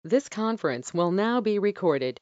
This conference will now be recorded.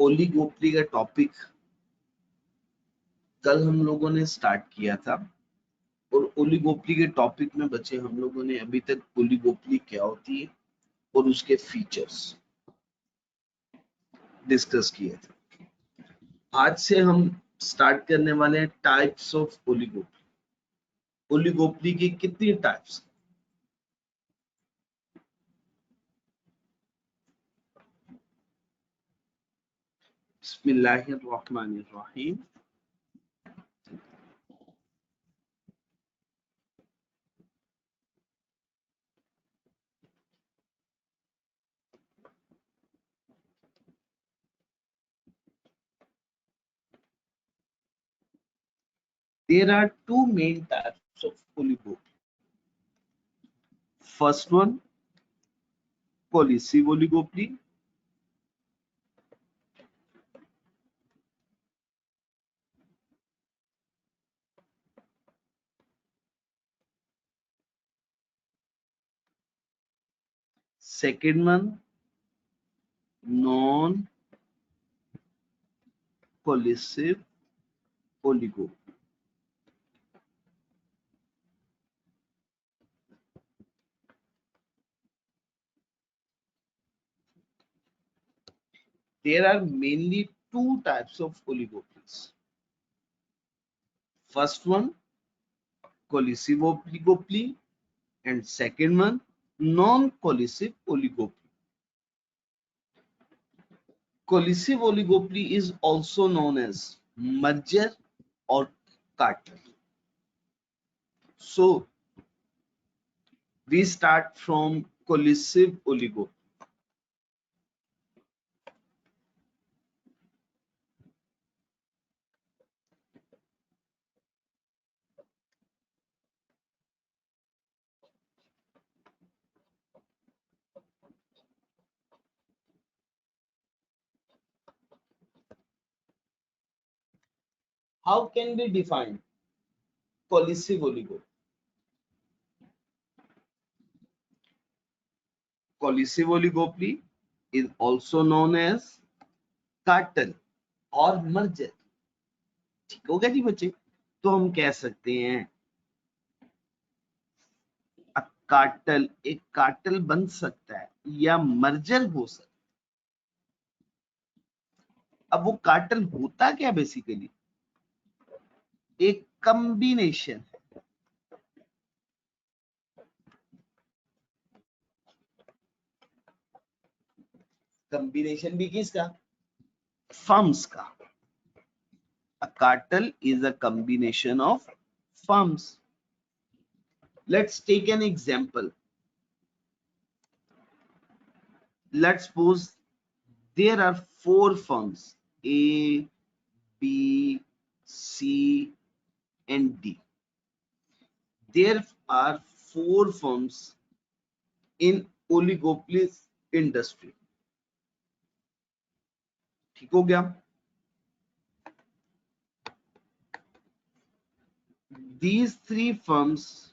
ओलिगोपली का topic कल हम लोगों ने स्टार्ट किया था और ओलिगोपली के टॉपिक में बच्चे हम लोगों ने अभी तक ओलिगोपली क्या होती है और उसके फीचर्स डिस्कस किए थे। आज से हम स्टार्ट करने वाले हैं टाइप्स ऑफ ओलिगोपली। ओलिगोपली की कितनी टाइप्स? बिस्मिल्लाहिर्रहमानिर्रहीम। There are two main types of oligopoly. First one, cohesive oligopoly. Second one, non-cohesive oligopoly. There are mainly two types of oligopolies. First one, cohesive oligopoly, and second one, non-cohesive oligopoly. Cohesive oligopoly is also known as merger or cartel. So we start from cohesive oligopoly. How can we define cohesive oligopoly? Cohesive oligopoly is also known as cartel और merger. ठीक हो गया जी बच्चे? तो हम कह सकते हैं कार्टेल एक कार्टेल बन सकता है या मर्जर हो सकता है। अब वो कार्टेल होता क्या बेसिकली? एक कॉम्बिनेशन। कॉम्बिनेशन भी किसका? फर्म्स का। A cartel is a combination of firms. Let's take an example. Let's suppose there are four firms A, B, C, and D. There are four firms in oligopoly industry. ठीक हो गया? These three firms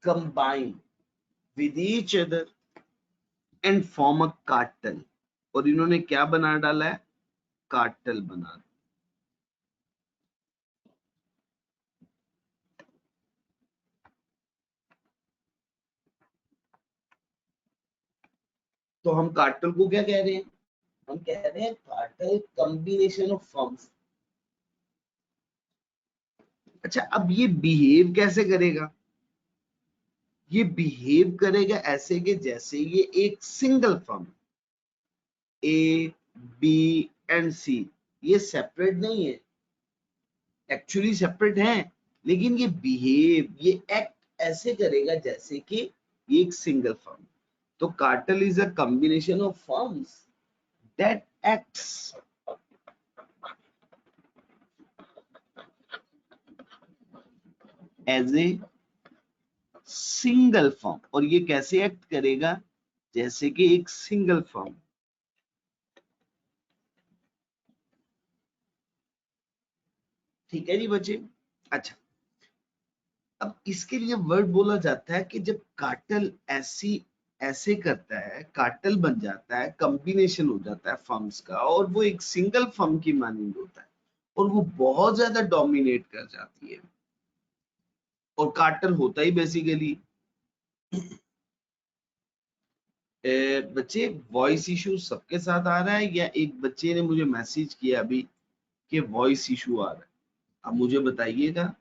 combine with each other and form a cartel. और इन्होंने क्या बना डाला है? Cartel बना। तो हम कार्टेल को क्या कह रहे हैं? हम कह रहे हैं कार्टेल कॉम्बिनेशन ऑफ फर्म्स। अच्छा, अब ये बिहेव कैसे करेगा? ये बिहेव करेगा ऐसे कि जैसे ये एक single firm, A B and C, ये सेपरेट नहीं है, एक्चुअली सेपरेट है, लेकिन ये बिहेव, ये एक्ट ऐसे करेगा जैसे कि ये एक सिंगल फर्म। तो cartel is a combination of firms that acts as a single firm. और ये कैसे एक्ट करेगा? जैसे कि एक सिंगल फर्म। ठीक है जी बच्चे। अच्छा, अब इसके लिए वर्ड बोला जाता है कि जब कार्टेल ऐसे करता है, कार्टेल बन जाता है, कॉम्बिनेशन हो जाता है फर्म्स का, और वो एक सिंगल फर्म की मानिंद होता है, और वो बहुत ज्यादा डोमिनेट कर जाती है। और कार्टेल होता ही बेसिकली, बच्चे वॉइस इशू सबके साथ आ रहा है, या एक बच्चे ने मुझे मैसेज किया अभी कि वॉइस इशू आ रहा है? अब मुझे बताइएगा।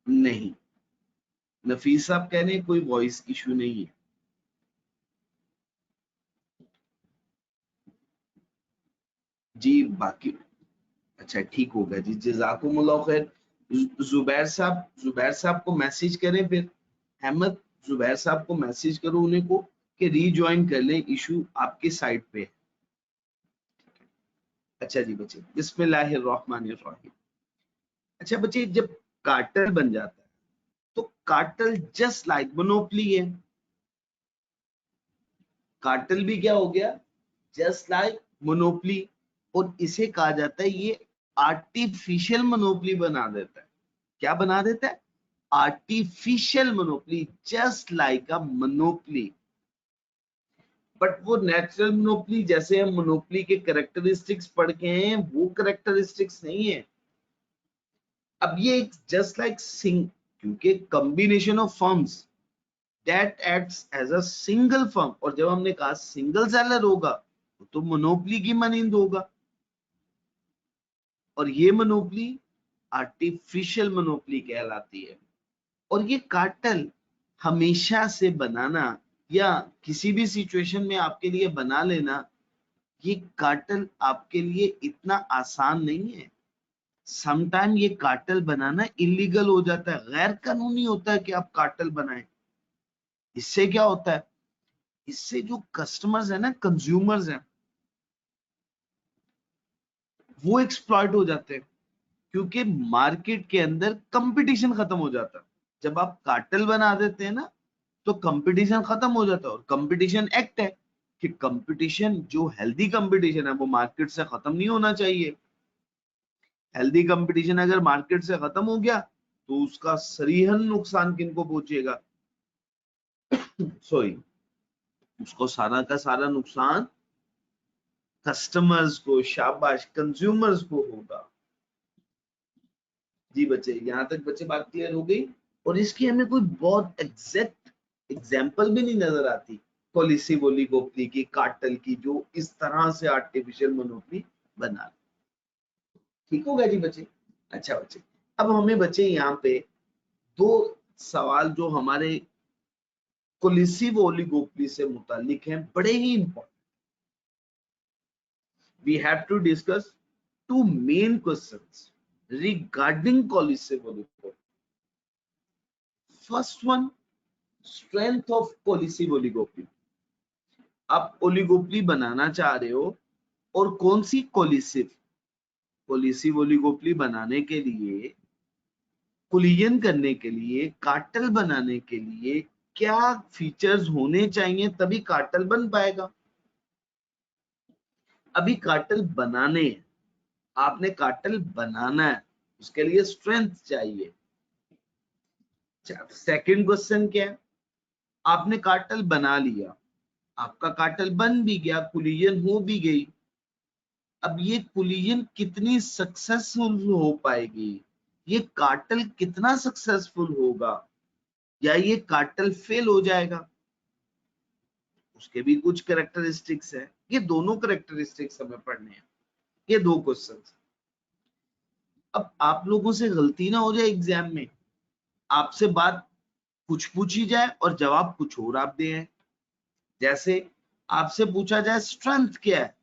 नहीं, नफीस साहब कह रहे हैं कोई वॉइस इशू नहीं है। जी बाकी अच्छा ठीक होगा जी, जजाकुमुल्लाह खैर। जुबैर साहब को मैसेज करें फिर। अहमद, जुबैर साहब को मैसेज करो उन्हें को कि रीजॉइन कर लें, इशू आपके साइड पे है। अच्छा जी बच्चे, बिस्मिल्लाहिर्रहमानिर्रहीम। अच्छा बच्चे, जब कार्टेल बन जाता है तो कार्टेल जस्ट लाइक मोनोपोली है। कार्टेल भी क्या हो गया? Just like monopoly. और इसे कहा जाता है, ये आर्टिफिशियल मोनोपोली बना देता है। क्या बना देता है? Artificial monopoly, just like a monopoly. But वो नेचुरल मोनोपोली, जैसे हम मोनोपोली के कैरेक्टरिस्टिक्स पढ़ के हैं, वो कैरेक्टरिस्टिक्स नहीं है। अब ये एक जस्ट लाइक सिंग, क्योंकि combination of firms that acts as a single firm, और जब हमने कहा सिंगल सेलर होगा तो मोनोपोली की मानिंद होगा, और ये मोनोपोली आर्टिफिशियल मोनोपोली कहलाती है। और ये कार्टेल हमेशा से बनाना या किसी भी सिचुएशन में आपके लिए बना लेना, ये कार्टेल आपके लिए इतना आसान नहीं है। समटाइम ये कार्टेल बनाना इलीगल हो जाता है, गैर कानूनी होता है कि आप कार्टेल बनाएं। इससे क्या होता है? इससे जो कस्टमर्स है ना, कंज्यूमर्स हैं, वो एक्सप्लॉइट हो जाते हैं, क्योंकि मार्केट के अंदर कंपटीशन खत्म हो जाता है। जब आप कार्टेल बना देते हैं ना, तो कंपटीशन खत्म हो जाता है। और कंपटीशन एक्ट है कि कंपटीशन, जो हेल्दी कंपटीशन है, वो मार्केट से खत्म नहीं होना चाहिए। हेल्दी कंपटीशन अगर मार्केट से खत्म हो गया तो उसका सरीहन नुकसान किनको पहुंचेगा? सॉरी, उसको सारा का सारा नुकसान कस्टमर्स को, शाबाश, कंज्यूमर्स को होगा। जी बच्चे, यहां तक बच्चे बात क्लियर हो गई। और इसकी हमें कोई बहुत एग्जैक्ट एग्जाम्पल भी नहीं नजर आती पॉलिसी ओलिगोपोली की, कार्टेल की, जो इस तरह से आर्टिफिशियल मोनोपोली बना। ठीक होगा जी बच्चे। अच्छा बच्चे, अब हमें बच्चे यहाँ पे दो सवाल जो हमारे कोलिसिव ओलिगोपोली से मुतालिक हैं, बड़े ही important. We have to discuss two main questions regarding collusive oligopoly. First one, strength of collusive oligopoly. आप ओलिगोपोली बनाना चाह रहे हो, और कौन सी कोलिसिव, कोलिसिव ओलिगोपोली बनाने के लिए, कोलिजन करने के लिए, कार्टेल बनाने के लिए क्या फीचर्स होने चाहिए, तभी कार्टेल बन पाएगा। अभी कार्टेल बनाने हैं, आपने कार्टेल बनाना है, उसके लिए स्ट्रेंथ चाहिए। सेकंड क्वेश्चन क्या है? आपने कार्टेल बना लिया, आपका कार्टेल बन भी गया, कोलिजन हो भी गई। अब ये कोलिजन कितनी सक्सेसफुल हो पाएगी, ये कार्टेल कितना सक्सेसफुल होगा, या ये कार्टेल फेल हो जाएगा? उसके भी कुछ करेक्टरिस्टिक्स है। ये दोनों करेक्टरिस्टिक्स हमें पढ़ने हैं, ये दो क्वेश्चन। अब आप लोगों से गलती ना हो जाए एग्जाम में, आपसे बात कुछ पूछी जाए और जवाब कुछ और आप दें। जैसे आपसे पूछा जाए स्ट्रेंथ क्या है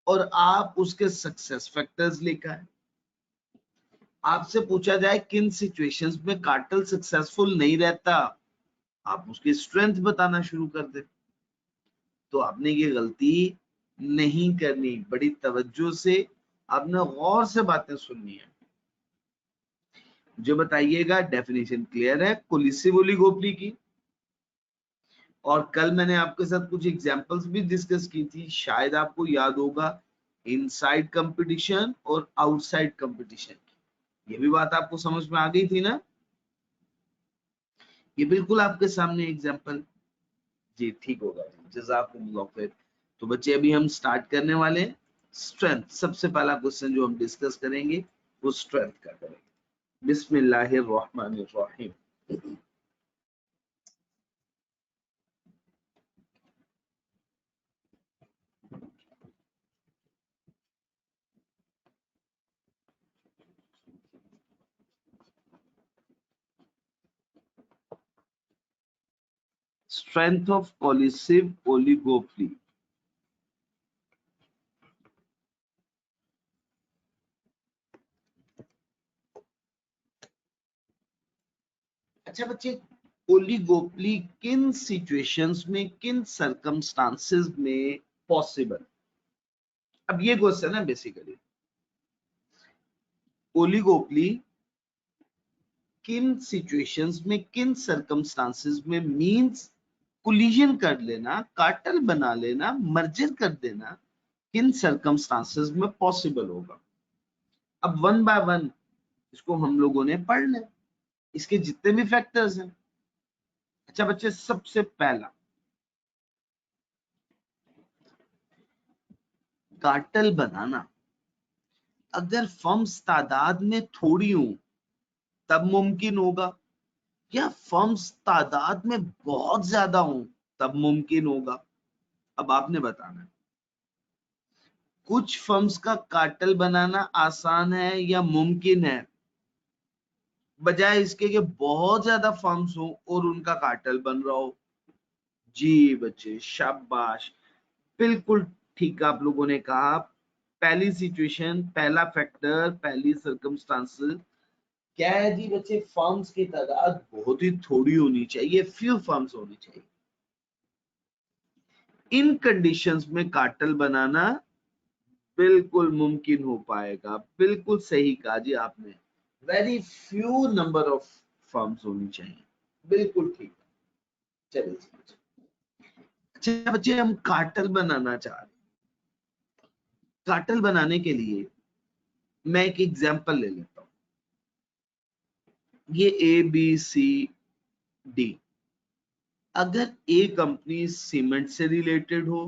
और आप उसके सक्सेस फैक्टर्स लेकर आए। आपसे पूछा जाए किन सिचुएशंस में कार्टेल सक्सेसफुल नहीं रहता, आप उसकी स्ट्रेंथ बताना शुरू कर दे। तो आपने ये गलती नहीं करनी, बड़ी तवज्जो से आपने गौर से बातें सुननी है। मुझे बताइएगा डेफिनेशन क्लियर है कोलिसिव ओलिगोपोली की? और कल मैंने आपके साथ कुछ एग्जांपल्स भी डिस्कस की थी, शायद आपको याद होगा, इनसाइड कंपटीशन और आउटसाइड कंपटीशन की। ये भी बात आपको समझ में आ गई थी ना? ये बिल्कुल आपके सामने एग्जांपल। जी ठीक होगा, जज़ाकुमुल्लाह खैर। तो बच्चे अभी हम स्टार्ट करने वाले हैं स्ट्रेंथ। सबसे पहला क्वेश्चन जो हम डिस्कस करेंगे वो स्ट्रेंथ का करेंगे। बिस्मिल्लाहिर रहमानिर रहीम। Strength of cohesive oligopoly. अच्छा बच्चे, ओलिगोपोली किन सिचुएशंस में, किन सर्कमस्टांसेस में पॉसिबल? अब ये क्वेश्चन है बेसिकली। ओलिगोपोली किन सिचुएशंस में, किन सर्कमस्टांसेस में मींस कोलिजन कर लेना, कार्टेल बना लेना, मर्जर कर देना, किन सर्कमस्टांसेस में पॉसिबल होगा? अब वन बाय वन इसको हम लोगों ने पढ़ लें, इसके जितने भी फैक्टर्स हैं। अच्छा बच्चे, सबसे पहला कार्टेल बनाना अगर फर्म्स तादाद में थोड़ी हो तब मुमकिन होगा, या फर्म्स तादाद में बहुत ज्यादा हो तब मुमकिन होगा। अब आपने बताना है कुछ फर्म्स का कार्टेल बनाना आसान है या मुमकिन है, बजाय इसके कि बहुत ज्यादा फर्म्स हो और उनका कार्टेल बन रहा हो। जी बच्चे शाबाश, बिल्कुल ठीक आप लोगों ने कहा। पहली सिचुएशन, पहला फैक्टर, पहली सर्कमस्टांसेस क्या है जी बच्चे? फर्म्स की तादाद बहुत ही थोड़ी होनी चाहिए, फ्यू फर्म्स होनी चाहिए। इन कंडीशंस में कार्टेल बनाना बिल्कुल मुमकिन हो पाएगा। बिल्कुल सही कहा जी आपने, very few number of firms होनी चाहिए। बिल्कुल ठीक। चलिए अच्छा बच्चे, हम कार्टेल बनाना चाह रहे हैं। कार्टेल बनाने के लिए मैं एक एग्जांपल ले लेता हूं। ये ए बी सी डी, अगर ए कंपनी सीमेंट से रिलेटेड हो,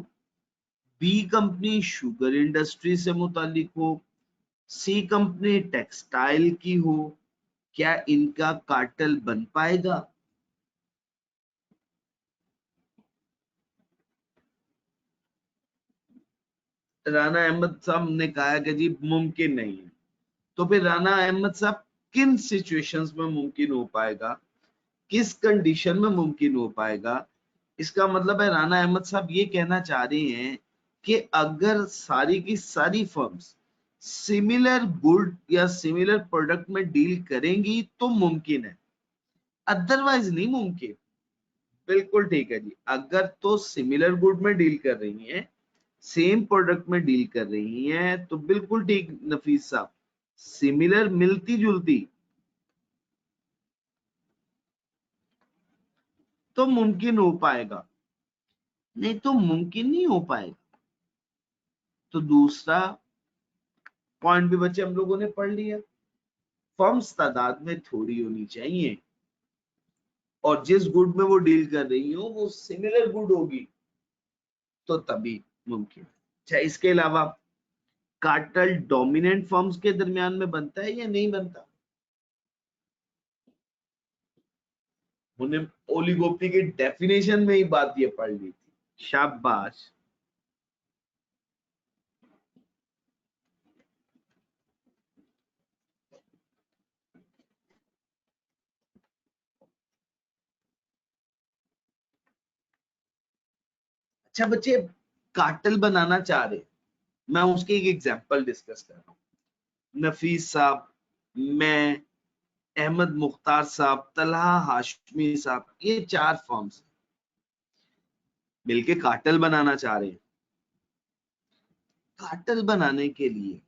बी कंपनी शुगर इंडस्ट्री से मुतालिक हो, सी कंपनी टेक्सटाइल की हो, क्या इनका कार्टेल बन पाएगा? राना अहमद साहब ने कहा कि जी मुमकिन नहीं है। तो फिर राना अहमद साहब किन सिचुएशंस में मुमकिन हो पाएगा, किस कंडीशन में मुमकिन हो पाएगा? इसका मतलब है राना अहमद साहब ये कहना चाह रहे हैं कि अगर सारी की सारी फर्म्स सिमिलर गुड या सिमिलर प्रोडक्ट में डील करेंगी तो मुमकिन है, अदरवाइज नहीं मुमकिन। बिल्कुल ठीक है जी, अगर तो सिमिलर गुड में डील कर रही हैं, सेम प्रोडक्ट में डील कर रही हैं तो बिल्कुल ठीक नफीस साहब, सिमिलर मिलती जुलती तो मुमकिन हो पाएगा, नहीं तो मुमकिन नहीं हो पाएगा। तो दूसरा पॉइंट भी बच्चे हम लोगों ने पढ़ लिया, फर्म्स तादाद में थोड़ी होनी चाहिए और जिस गुड में वो डील कर रही हो वो सिमिलर गुड होगी तो तभी मुमकिन। अच्छा इसके अलावा कार्टेल डोमिनेंट फर्म्स के दरमियान में बनता है या नहीं बनता? उन्हें ओलिगोपोली की डेफिनेशन में ही बात ये पढ़ ली थी। शाबाश। अच्छा बच्चे, कार्टेल बनाना चाह रहे, मैं उसके एक एग्जांपल डिस्कस कर रहा हूँ। नफीस साहब, मैं, अहमद मुख्तार साहब, तलहा हाशमी साहब, ये 4 फर्म्स मिलके कार्टेल बनाना चाह रहे हैं। कार्टेल बनाने के लिए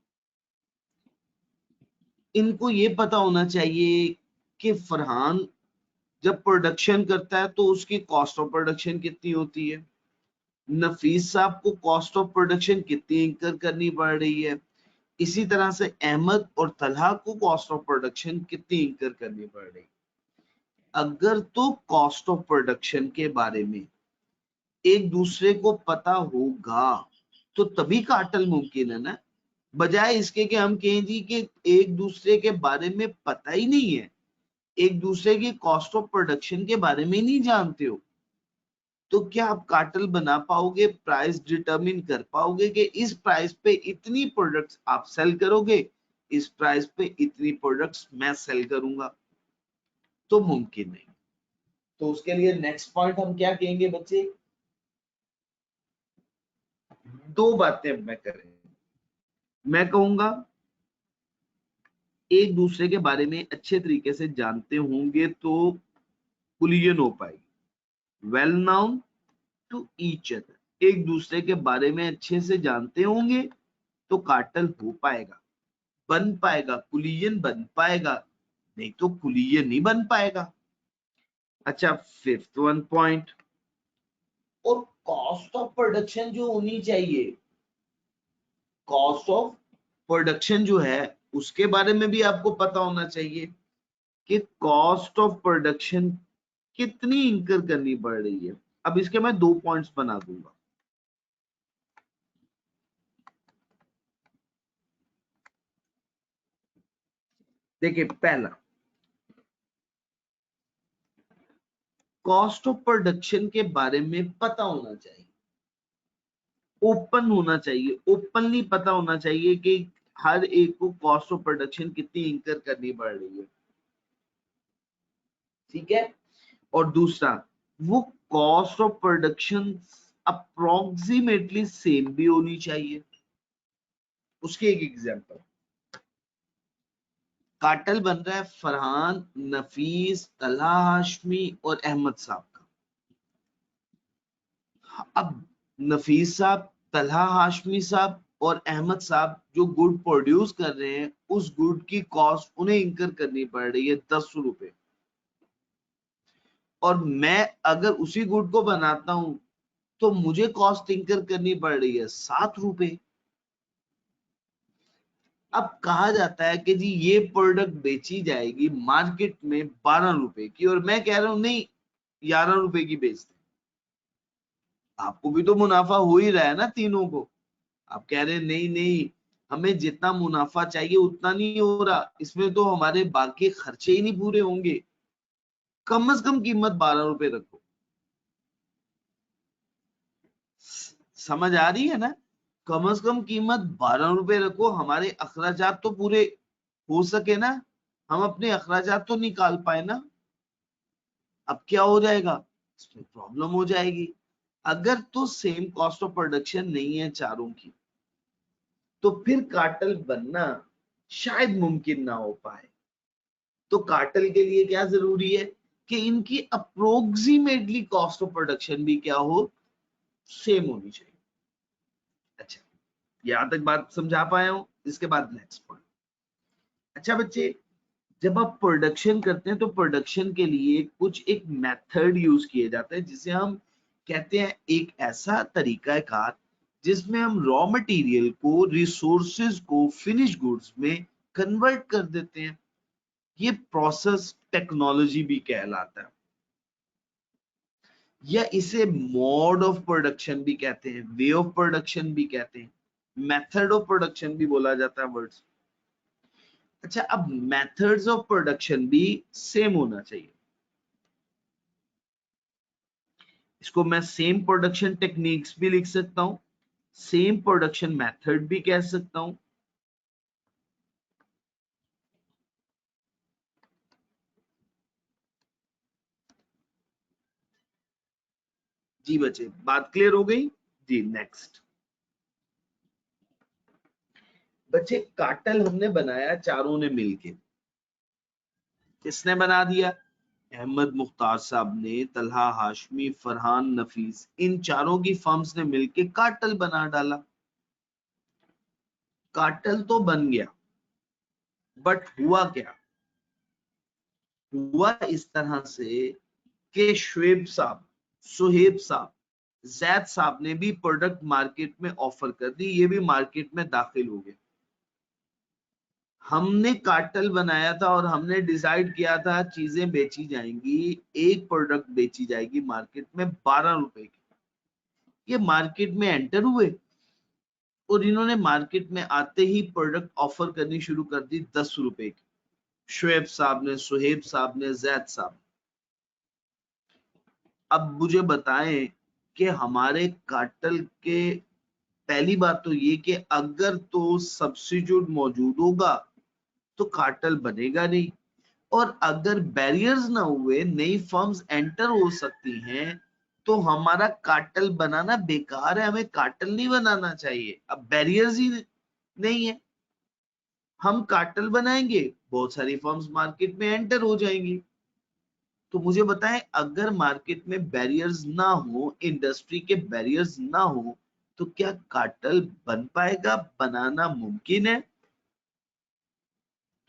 इनको ये पता होना चाहिए कि फरहान जब प्रोडक्शन करता है तो उसकी कॉस्ट ऑफ प्रोडक्शन कितनी होती है, नफीस साहब को कॉस्ट ऑफ प्रोडक्शन कितनी इंकर करनी पड़ रही है, इसी तरह से अहमद और तलहा को कॉस्ट ऑफ प्रोडक्शन कितनी इंकर करनी पड़ रही है। अगर तो कॉस्ट ऑफ प्रोडक्शन के बारे में एक दूसरे को पता होगा तो तभी कार्टेल मुमकिन है ना, बजाय इसके कि हम कहें जी कि एक दूसरे के बारे में पता ही नहीं है, एक दूसरे की कॉस्ट ऑफ प्रोडक्शन के बारे में नहीं जानते हो, तो क्या आप कार्टेल बना पाओगे, प्राइस डिटरमिन कर पाओगे कि इस प्राइस पे इतनी प्रोडक्ट्स आप सेल करोगे, इस प्राइस पे इतनी प्रोडक्ट्स मैं सेल करूंगा? तो मुमकिन नहीं। तो उसके लिए नेक्स्ट पॉइंट हम क्या कहेंगे बच्चे, 2 बातें मैं करेंगे। मैं कहूंगा एक दूसरे के बारे में अच्छे तरीके से जानते होंगे तो कोलिजन हो पाएगी, well known to each other, एक दूसरे के बारे में अच्छे से जानते होंगे तो कार्टेल हो पाएगा, बन पाएगा, कोलिजन बन पाएगा, नहीं तो कोलिजन नहीं बन पाएगा। अच्छा, 5th वन पॉइंट, और कॉस्ट ऑफ प्रोडक्शन जो होनी चाहिए, कॉस्ट ऑफ प्रोडक्शन जो है उसके बारे में भी आपको पता होना चाहिए कि कॉस्ट ऑफ प्रोडक्शन कितनी इंकर करनी पड़ रही है। अब इसके मैं 2 पॉइंट्स बना दूंगा। देखिए, पहला, कॉस्ट ऑफ प्रोडक्शन के बारे में पता होना चाहिए, ओपन होना चाहिए, ओपनली पता होना चाहिए कि हर एक को कॉस्ट ऑफ प्रोडक्शन कितनी इंकर करनी पड़ रही है, ठीक है। और दूसरा, वो cost of production approximately same भी होनी चाहिए। उसके एक एग्जांपल, कार्टेल बन रहा है फरहान, नफीस, तलहा हाशमी और अहमद साहब का। अब नफीस साहब, तलहा हाशमी साहब और अहमद साहब जो गुड प्रोड्यूस कर रहे हैं, उस गुड की कॉस्ट उन्हें इंकर करनी पड़ रही है 10 रुपए, और मैं अगर उसी गुड को बनाता हूं तो मुझे कॉस्ट इंकर करनी पड़ रही है 7 रुपए। अब कहा जाता है कि जी ये प्रोडक्ट बेची जाएगी मार्केट में 12 रुपए की, और मैं कह रहा हूं नहीं, 11 रुपए की बेचते। आपको भी तो मुनाफा हो ही रहा है ना तीनों को। आप कह रहे हैं नहीं नहीं, हमें जितना मुनाफा चाहिए उतना नहीं हो रहा, इसमें तो हमारे बाकी खर्चे ही नहीं पूरे होंगे, कम से कम कीमत 12 रुपए रखो। समझ आ रही है ना, कम से कम कीमत 12 रुपए रखो, हमारे अखराजात तो पूरे हो सके ना, हम अपने अखराजात तो निकाल पाए ना। अब क्या हो जाएगा, इसमें प्रॉब्लम हो जाएगी। अगर तो सेम कॉस्ट ऑफ प्रोडक्शन नहीं है चारों की, तो फिर कार्टेल बनना शायद मुमकिन ना हो पाए। तो कार्टेल के लिए क्या जरूरी है कि इनकी अप्रोक्सीमेटली कॉस्ट ऑफ प्रोडक्शन भी क्या हो, सेम होनी चाहिए। अच्छा, यहां तक बात समझा पाया हूं। इसके बाद नेक्स्ट पॉइंट। अच्छा बच्चे, जब आप प्रोडक्शन करते हैं तो प्रोडक्शन के लिए कुछ एक मेथड यूज किए जाते हैं जिसे हम कहते हैं एक ऐसा तरीका कार जिसमें हम रॉ मटेरियल को, रिसोर्सेज को फिनिश गुड्स में कन्वर्ट कर देते हैं। ये प्रोसेस टेक्नोलॉजी भी कहलाता है, या इसे मोड ऑफ प्रोडक्शन भी कहते हैं, वे ऑफ प्रोडक्शन भी कहते हैं, मेथड ऑफ प्रोडक्शन भी बोला जाता है वर्ड्स। अच्छा, अब मेथड्स ऑफ प्रोडक्शन भी सेम होना चाहिए। इसको मैं सेम प्रोडक्शन टेक्निक्स भी लिख सकता हूं, सेम प्रोडक्शन मेथड भी कह सकता हूं। जी बच्चे, बात क्लियर हो गई जी। नेक्स्ट बच्चे, कार्टेल हमने बनाया चारों ने मिलके। किसने बना दिया? अहमद मुख्तार साहब ने, तलहा हाशमी, फरहान नफीस, इन चारों की फर्म्स ने मिलके कार्टेल बना डाला। कार्टेल तो बन गया, बट हुआ क्या? हुआ इस तरह से कि शुएब साहब, सुहेब साहब, जैद साहब ने भी प्रोडक्ट मार्केट में ऑफर कर दी, ये भी मार्केट में दाखिल हो गए। हमने कार्टेल बनाया था और हमने डिसाइड किया था चीजें बेची जाएंगी, एक प्रोडक्ट बेची जाएगी मार्केट में 12 रुपए की। ये मार्केट में एंटर हुए और इन्होंने मार्केट में आते ही प्रोडक्ट ऑफर करनी शुरू कर दी 10 रुपए की। शुएब साहब ने, सुहेब साहब ने, जैद साहब। अब मुझे बताएं कि हमारे कार्टेल के, पहली बात तो ये कि अगर तो सब्स्टिट्यूट मौजूद होगा तो कार्टेल बनेगा नहीं, और अगर बैरियर्स ना हुए, नई फर्म्स एंटर हो सकती हैं, तो हमारा कार्टेल बनाना बेकार है, हमें कार्टेल नहीं बनाना चाहिए। अब बैरियर्स ही नहीं है, हम कार्टेल बनाएंगे, बहुत सारी फर्म्स मार्केट में एंटर हो जाएंगी। तो मुझे बताएं, अगर मार्केट में बैरियर्स ना हो, इंडस्ट्री के बैरियर्स ना हो, तो क्या कार्टेल बन पाएगा? बनाना मुमकिन है?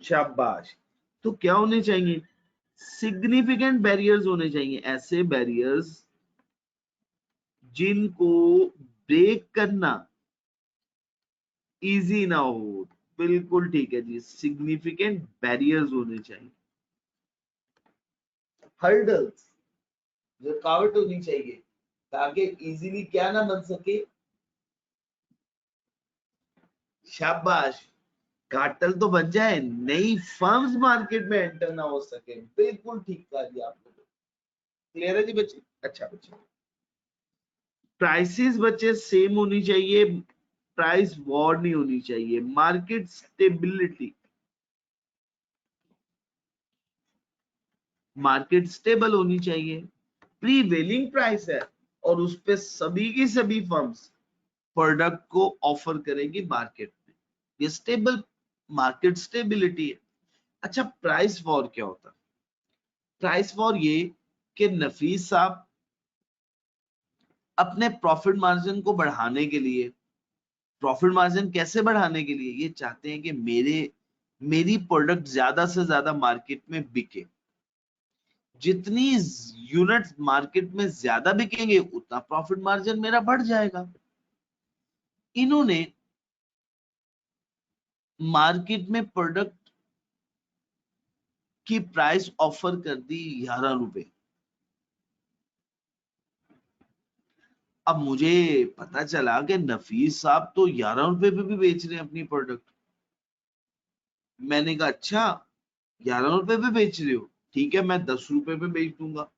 शाबाश। तो क्या होने चाहिए? सिग्निफिकेंट बैरियर्स होने चाहिए, ऐसे बैरियर्स जिनको ब्रेक करना इजी ना हो। बिल्कुल ठीक है जी, सिग्निफिकेंट बैरियर्स होने चाहिए। हर्डल्स, रुकावट होनी चाहिए ताकि इजीली क्या ना बन सके। शाबाश, कार्टेल तो बन जाए, नई फर्म्स मार्केट में एंटर ना हो सके। बिल्कुल ठीक कहा जी आपने। क्लियर है जी बच्चे? अच्छा बच्चे, प्राइसेस बच्चे सेम होनी चाहिए, प्राइस वॉर नहीं होनी चाहिए। मार्केट स्टेबिलिटी, मार्केट स्टेबल होनी चाहिए। प्रीवेलिंग प्राइस है और उस पे सभी की सभी फर्म्स प्रोडक्ट को ऑफर करेंगी मार्केट में, ये स्टेबल, मार्केट स्टेबिलिटी है। अच्छा, प्राइस वॉर क्या होता है? प्राइस वॉर ये कि नफीस साहब अपने प्रॉफिट मार्जिन को बढ़ाने के लिए, प्रॉफिट मार्जिन कैसे बढ़ाने के लिए? ये चाहते हैं कि मेरी प्रोडक्ट ज्यादा से ज्यादा मार्केट में बिके। जितनी यूनिट मार्केट में ज्यादा बिकेंगे उतना प्रॉफिट मार्जिन मेरा बढ़ जाएगा। इन्होंने मार्केट में प्रोडक्ट की प्राइस ऑफर कर दी 11 रुपए। अब मुझे पता चला कि नफीस साहब तो 11 रुपए पे भी बेच रहे हैं अपनी प्रोडक्ट। मैंने कहा अच्छा, 11 रुपए पे बेच रहे हो, ठीक है मैं 10 रुपए पे बेच दूंगा,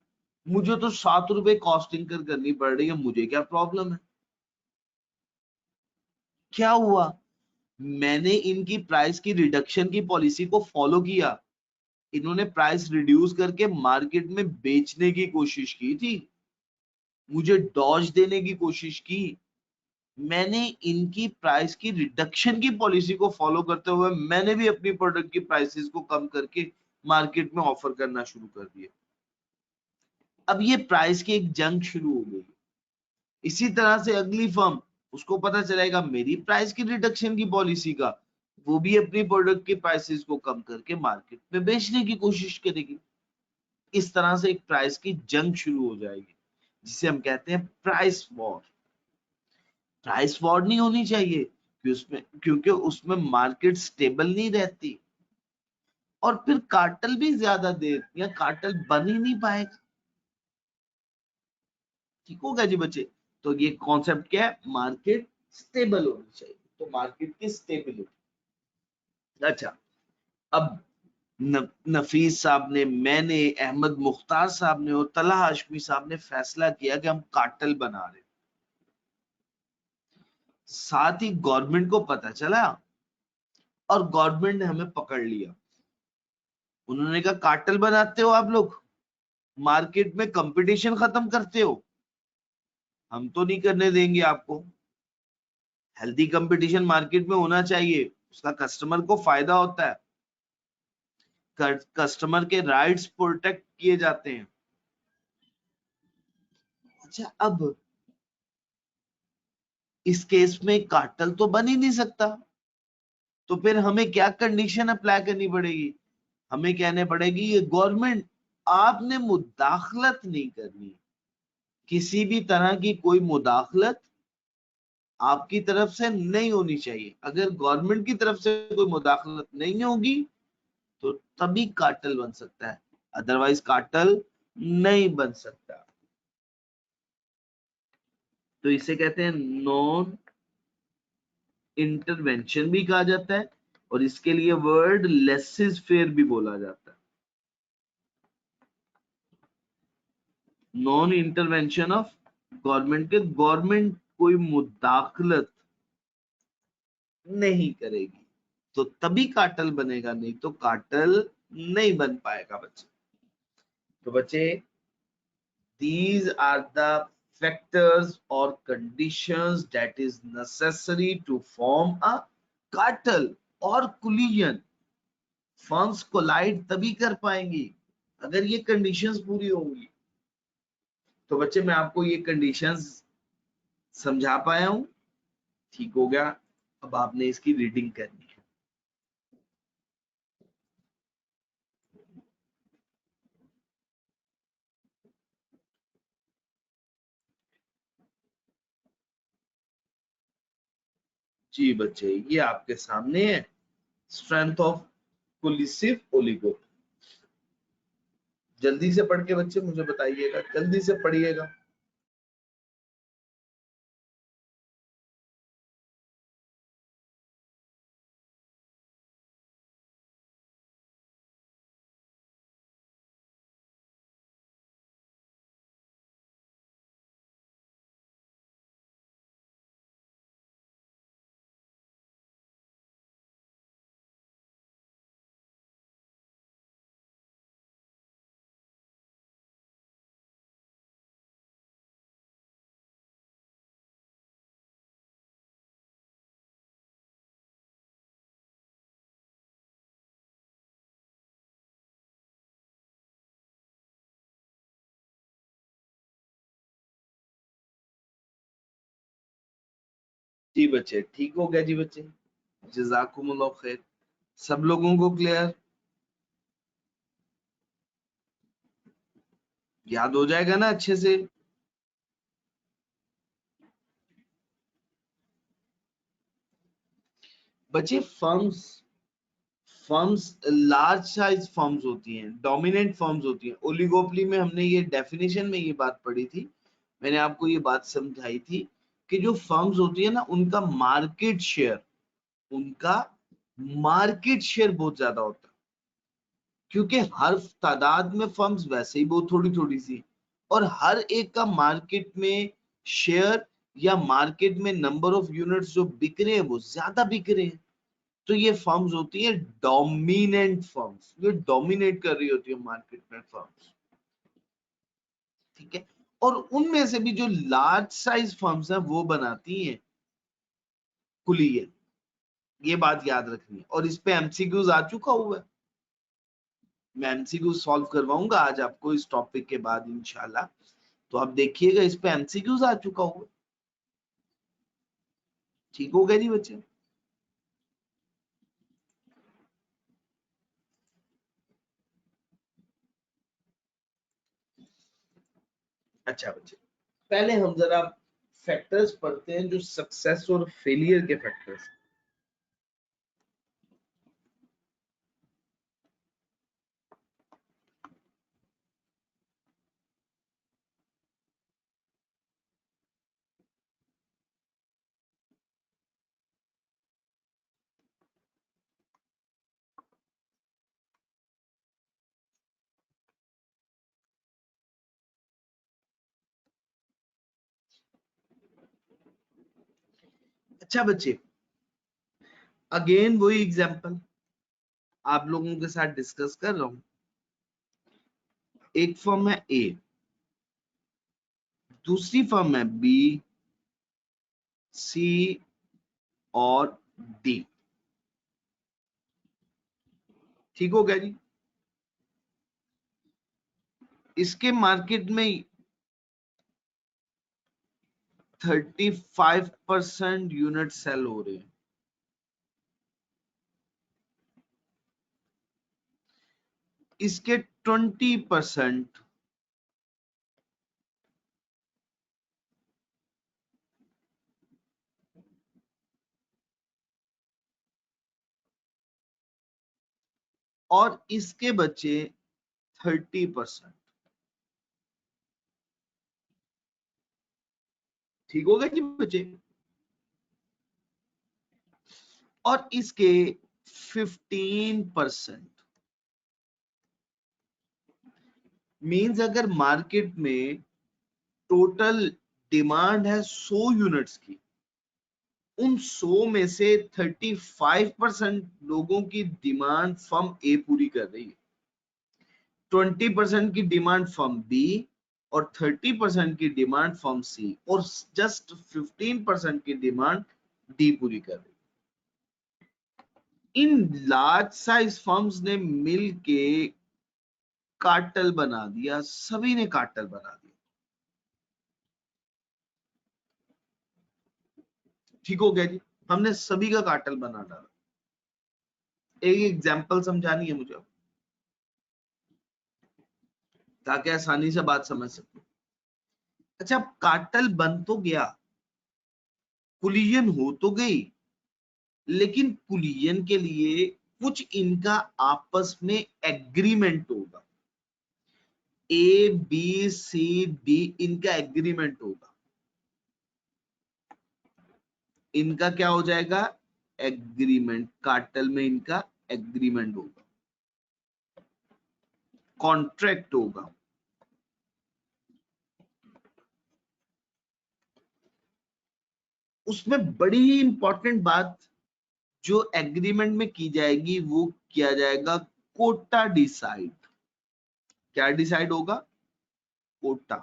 मुझे तो 7 रुपए कॉस्टिंग करनी पड़ रही है, मुझे क्या प्रॉब्लम है? क्या हुआ? मैंने इनकी प्राइस की रिडक्शन की पॉलिसी को फॉलो किया। इन्होंने प्राइस रिड्यूस करके मार्केट में बेचने की कोशिश की थी, मुझे डॉज देने की कोशिश की। मैंने इनकी प्राइस की रिडक्शन की पॉलिसी को फॉलो करते हुए मैंने भी अपनी प्रोडक्ट की प्राइसेस को कम करके मार्केट में ऑफर करना शुरू कर दिया। अब ये प्राइस की एक जंग शुरू हो गई। इसी तरह से अगली फर्म, उसको पता चलेगा मेरी प्राइस की रिडक्शन की पॉलिसी का, वो भी अपनी प्रोडक्ट के प्राइसेस को कम करके मार्केट में बेचने की कोशिश करेगी। इस तरह से एक प्राइस की जंग शुरू हो जाएगी, जिसे हम कहते हैं प्राइस वॉर। प्राइस वॉर नहीं होनी चाहिए क्योंकि उसमें मार्केट स्टेबल नहीं रहती, और फिर कार्टेल भी ज्यादा देर या कार्टेल बन ही नहीं पाएगा। ठीक होगा जी बच्चे? तो ये कॉन्सेप्ट क्या है? मार्केट स्टेबल होनी चाहिए, तो मार्केट की स्टेबिलिटी। अच्छा, अब नफीस साहब ने, मैंने, अहमद मुख्तार साहब ने और तलहा हाशमी साहब ने फैसला किया कि हम कार्टेल बना रहे। साथ ही गवर्नमेंट को पता चला और गवर्नमेंट ने हमें पकड़ लिया। उन्होंने कहा कार्टेल बनाते हो आप लोग, मार्केट में कंपटीशन खत्म करते हो, हम तो नहीं करने देंगे आपको। हेल्दी कंपटीशन मार्केट में होना चाहिए, उसका कस्टमर को फायदा होता है, कस्टमर के राइट्स प्रोटेक्ट किए जाते हैं। अच्छा, अब इस केस में कार्टेल तो बन ही नहीं सकता, तो फिर हमें क्या कंडीशन अप्लाई करनी पड़ेगी? हमें कहने पड़ेगी ये गवर्नमेंट, आपने मुदाखलत नहीं करनी, किसी भी तरह की कोई मुदाखलत आपकी तरफ से नहीं होनी चाहिए। अगर गवर्नमेंट की तरफ से कोई मुदाखलत नहीं होगी तो तभी कार्टेल बन सकता है, अदरवाइज कार्टेल नहीं बन सकता। तो इसे कहते हैं नॉन इंटरवेंशन भी कहा जाता है, और इसके लिए वर्ड लेसिस फेयर भी बोला जाता है। नॉन इंटरवेंशन ऑफ गवर्नमेंट के, गवर्नमेंट कोई मुदाखलत नहीं करेगी तो तभी कार्टेल बनेगा, नहीं तो कार्टेल नहीं बन पाएगा बच्चे। तो बच्चे, these are the factors or conditions that is necessary to form a cartel or collision। Firms collude तभी कर पाएंगी अगर ये कंडीशंस पूरी होंगी। तो बच्चे, मैं आपको ये कंडीशंस समझा पाया हूं? ठीक हो गया। अब आपने इसकी रीडिंग करनी है। जी बच्चे, ये आपके सामने है, स्ट्रेंथ ऑफ कोलिसिव ओलिगो। जल्दी से पढ़ के बच्चे मुझे बताइएगा, जल्दी से पढ़िएगा। जी बच्चे, ठीक हो गया जी बच्चे, जज़ाकुमुल्लाह खैर। सब लोगों को क्लियर, याद हो जाएगा ना अच्छे से? बच्चे, firms firms large size firms होती हैं, डोमिनेंट फर्म्स होती हैं। ओलिगोपोली में हमने ये डेफिनेशन में ये बात पढ़ी थी, मैंने आपको ये बात समझाई थी कि जो फर्म्स होती है ना, उनका मार्केट शेयर बहुत ज्यादा होता है, क्योंकि हर तादाद में फर्म्स वैसे ही बहुत थोड़ी थोड़ी सी, और हर एक का मार्केट में शेयर या मार्केट में नंबर ऑफ यूनिट्स जो बिक रहे हैं वो ज्यादा बिक रहे हैं। तो ये फर्म्स होती है डोमिनेंट फर्म्स, ये डोमिनेट कर रही होती है मार्केट में फर्म्स, ठीक है। और उनमें से भी जो लार्ज साइज फर्म्स हैं वो बनाती हैं कुलीन, ये बात याद रखनी है। और इस पे एमसीक्यूज आ चुका हुआ है, मैं एमसीक्यू सॉल्व करवाऊंगा आज आपको इस टॉपिक के बाद इंशाल्लाह। तो आप देखिएगा, इस पे एमसीक्यूज आ चुका हुआ। ठीक हो गया जी बच्चे? अच्छा बच्चे, पहले हम जरा फैक्टर्स पढ़ते हैं जो सक्सेस और फेलियर के फैक्टर्स। अच्छा बच्चे, अगेन वही एग्जांपल आप लोगों के साथ डिस्कस कर रहा हूं। एक फर्म है ए, दूसरी फर्म है बी, सी और डी। ठीक हो गया जी। इसके मार्केट में 35% यूनिट सेल हो रहे हैं। इसके 20% और इसके बचे 30%। ठीक हो गया जी बच्चे। और इसके 15% मींस अगर मार्केट में टोटल डिमांड है 100 यूनिट्स की, उन 100 में से 35% लोगों की डिमांड फर्म ए पूरी कर रही है, 20% की डिमांड फर्म बी और 30% की डिमांड फर्म सी, और जस्ट 15% की डिमांड डी पूरी कर रही है। इन लार्ज साइज फर्म्स ने मिल के कार्टेल बना दिया, सभी ने कार्टेल बना दिया। ठीक हो गया जी, हमने सभी का कार्टेल बना डाला। एक एग्जांपल समझानी है मुझे ताकि आसानी से बात समझ सकते। अच्छा, कार्टेल बन तो गया, कुलिजन हो तो गई, लेकिन कुलिजन के लिए कुछ इनका आपस में एग्रीमेंट होगा। ए बी सी डी इनका एग्रीमेंट होगा। इनका क्या हो जाएगा? एग्रीमेंट। कार्टेल में इनका एग्रीमेंट होगा, कॉन्ट्रैक्ट होगा। उसमें बड़ी ही इंपॉर्टेंट बात जो एग्रीमेंट में की जाएगी वो किया जाएगा कोटा डिसाइड। क्या डिसाइड होगा? कोटा।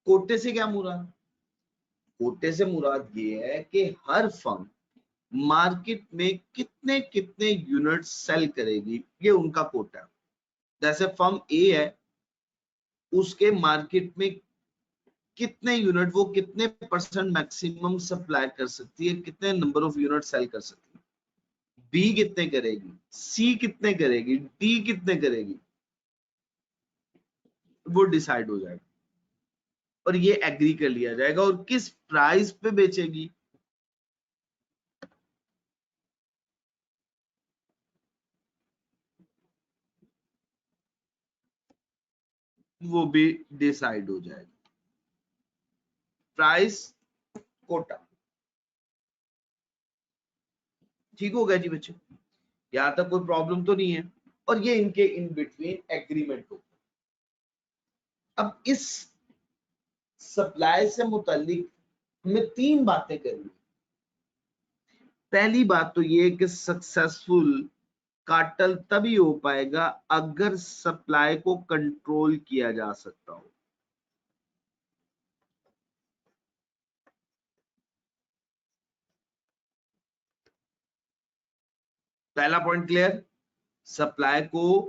कोटे से क्या मुराद? कोटे से मुराद ये है कि हर फर्म मार्केट में कितने कितने यूनिट सेल करेगी, ये उनका कोटा है। जैसे फर्म ए है, उसके मार्केट में कितने यूनिट, वो कितने परसेंट मैक्सिमम सप्लाई कर सकती है, कितने नंबर ऑफ यूनिट सेल कर सकती है। बी कितने करेगी, सी कितने करेगी, डी कितने करेगी, वो डिसाइड हो जाएगा और ये एग्री कर लिया जाएगा। और किस प्राइस पे बेचेगी, वो भी डिसाइड हो जाएगा। प्राइस, कोटा। ठीक हो गया जी बच्चे, यहां तक कोई प्रॉब्लम तो नहीं है। और ये इनके इन बिटवीन एग्रीमेंट हो। अब इस सप्लाई से मुतालिक हमें तीन बातें करनी। पहली बात तो ये कि सक्सेसफुल कार्टेल तभी हो पाएगा अगर सप्लाई को कंट्रोल किया जा सकता हो। पहला पॉइंट क्लियर? सप्लाई को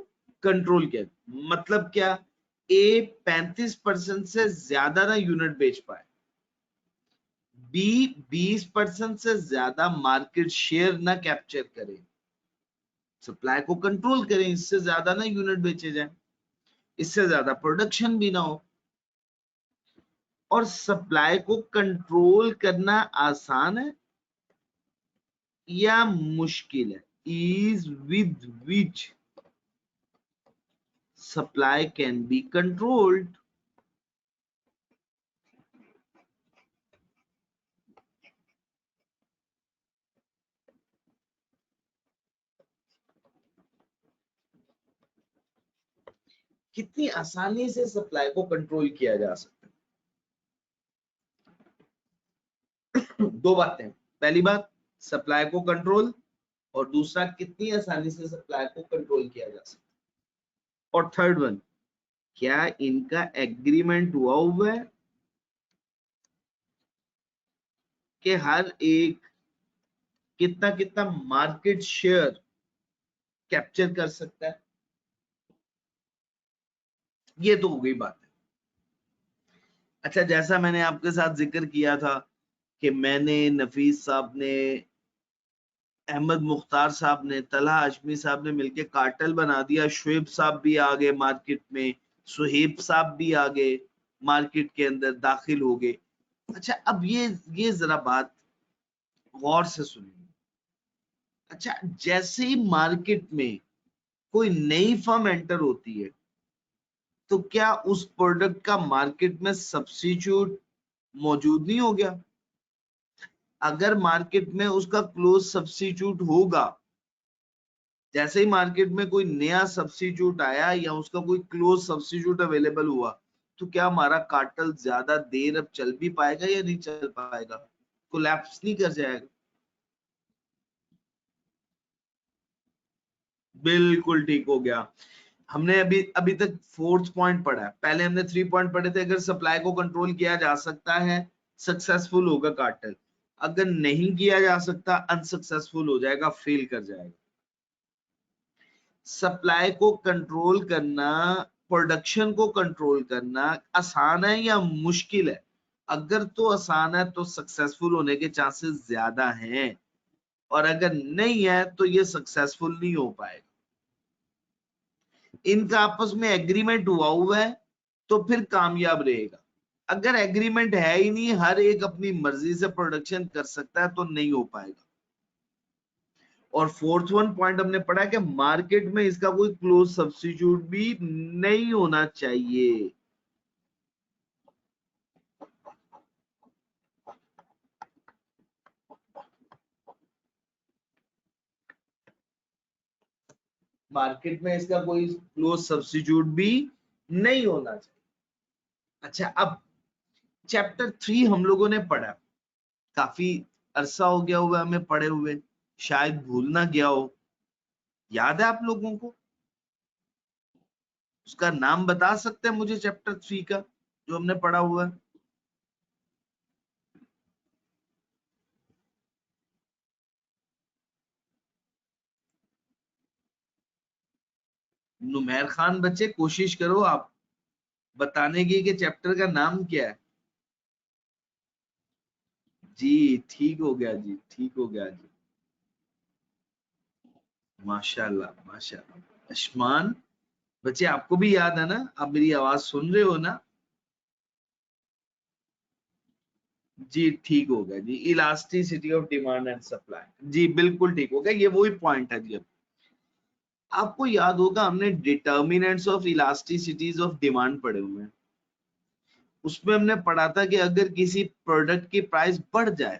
कंट्रोल किया मतलब क्या? ए 35% से ज्यादा ना यूनिट बेच पाए, बी 20% से ज्यादा मार्केट शेयर ना कैप्चर करे, सप्लाई को कंट्रोल करें, इससे ज्यादा ना यूनिट बेचे जाए, इससे ज्यादा प्रोडक्शन भी ना हो। और सप्लाई को कंट्रोल करना आसान है या मुश्किल है? Is with which supply can be controlled. कितनी आसानी से सप्लाई को कंट्रोल किया जा सकता है। दो बातें, पहली बात सप्लाई को कंट्रोल, और दूसरा कितनी आसानी से सप्लाई को कंट्रोल किया जा सकता है। और थर्ड वन, क्या इनका एग्रीमेंट हुआ है कि हर एक कितना कितना मार्केट शेयर कैप्चर कर सकता है। ये तो हो गई बात है। अच्छा, जैसा मैंने आपके साथ जिक्र किया था कि मैंने, नफीस साहब ने, अहमद मुख्तार साहब ने, तलहा हाशमी साहब ने मिलके कार्टेल बना दिया, शुएब साहब भी आ गए मार्केट में, सुहेब साहब भी आ गए मार्केट के अंदर, दाखिल हो गए। अच्छा, अब ये जरा बात गौर से सुनिए। अच्छा, जैसे ही मार्केट में कोई नई फर्म एंटर होती है तो क्या उस प्रोडक्ट का मार्केट में सब्स्टिट्यूट मौजूद नहीं हो गया? अगर मार्केट में उसका क्लोज सब्स्टिट्यूट होगा, जैसे ही मार्केट में कोई नया सब्स्टिट्यूट आया या उसका कोई क्लोज सब्स्टिट्यूट अवेलेबल हुआ, तो क्या हमारा कार्टेल ज्यादा देर अब चल भी पाएगा या नहीं चल पाएगा? कोलैप्स नहीं कर जाएगा? बिल्कुल ठीक हो गया। हमने अभी अभी तक फोर्थ पॉइंट पढ़ा है, पहले हमने 3 पॉइंट पढ़े थे। अगर सप्लाई को कंट्रोल किया जा सकता है, सक्सेसफुल होगा कार्टेल। अगर नहीं किया जा सकता, अनसक्सेसफुल हो जाएगा, फेल कर जाएगा। सप्लाई को कंट्रोल करना, प्रोडक्शन को कंट्रोल करना आसान है या मुश्किल है? अगर तो आसान है तो सक्सेसफुल होने के चांसेस ज्यादा हैं, और अगर नहीं है तो ये सक्सेसफुल नहीं हो पाएगा। इनका आपस में एग्रीमेंट हुआ है तो फिर कामयाब रहेगा। अगर एग्रीमेंट है ही नहीं, हर एक अपनी मर्जी से प्रोडक्शन कर सकता है, तो नहीं हो पाएगा। और फोर्थ वन पॉइंट हमने पढ़ा कि मार्केट में इसका कोई क्लोज सब्स्टिट्यूट भी नहीं होना चाहिए। मार्केट में इसका कोई क्लोज सब्स्टिट्यूट भी नहीं होना चाहिए। अच्छा, अब चैप्टर 3 हम लोगों ने पढ़ा, काफी अरसा हो गया हुआ हमें पढ़े हुए, शायद भूल ना गया हो। याद है आप लोगों को? उसका नाम बता सकते हैं मुझे चैप्टर 3 का जो हमने पढ़ा हुआ है? नुमैर खान बच्चे, कोशिश करो आप बताने की कि चैप्टर का नाम क्या है। जी ठीक हो गया जी, ठीक हो गया जी। माशाल्लाह माशाल्लाह। अशमान बच्चे, आपको भी याद है ना? आप मेरी आवाज सुन रहे हो ना? जी ठीक हो गया जी, elasticity of demand and supply. जी बिल्कुल ठीक हो गया, ये वही पॉइंट है जी। अब आपको याद होगा हमने डिटर्मिनेंट्स ऑफ इलास्टिसिटीज ऑफ डिमांड पढ़े हुए हैं। उसमें हमने पढ़ा था कि अगर किसी प्रोडक्ट की प्राइस बढ़ जाए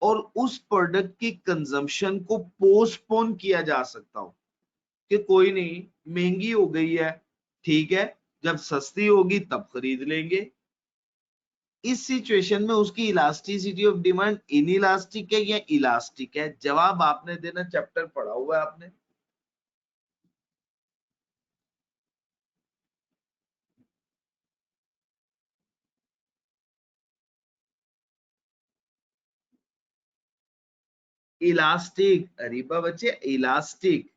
और उस प्रोडक्ट की कंजम्पशन को पोस्टपोन किया जा सकता हो, कि कोई नहीं, महंगी हो गई है, ठीक है, जब सस्ती होगी तब खरीद लेंगे। इस सिचुएशन में उसकी इलास्टिसिटी ऑफ डिमांड इनइलास्टिक है या इलास्टिक है? जवाब आपने देना, चैप्टर पढ़ा हुआ है आपने। इलास्टिक, अरीबा बच्चे, इलास्टिक।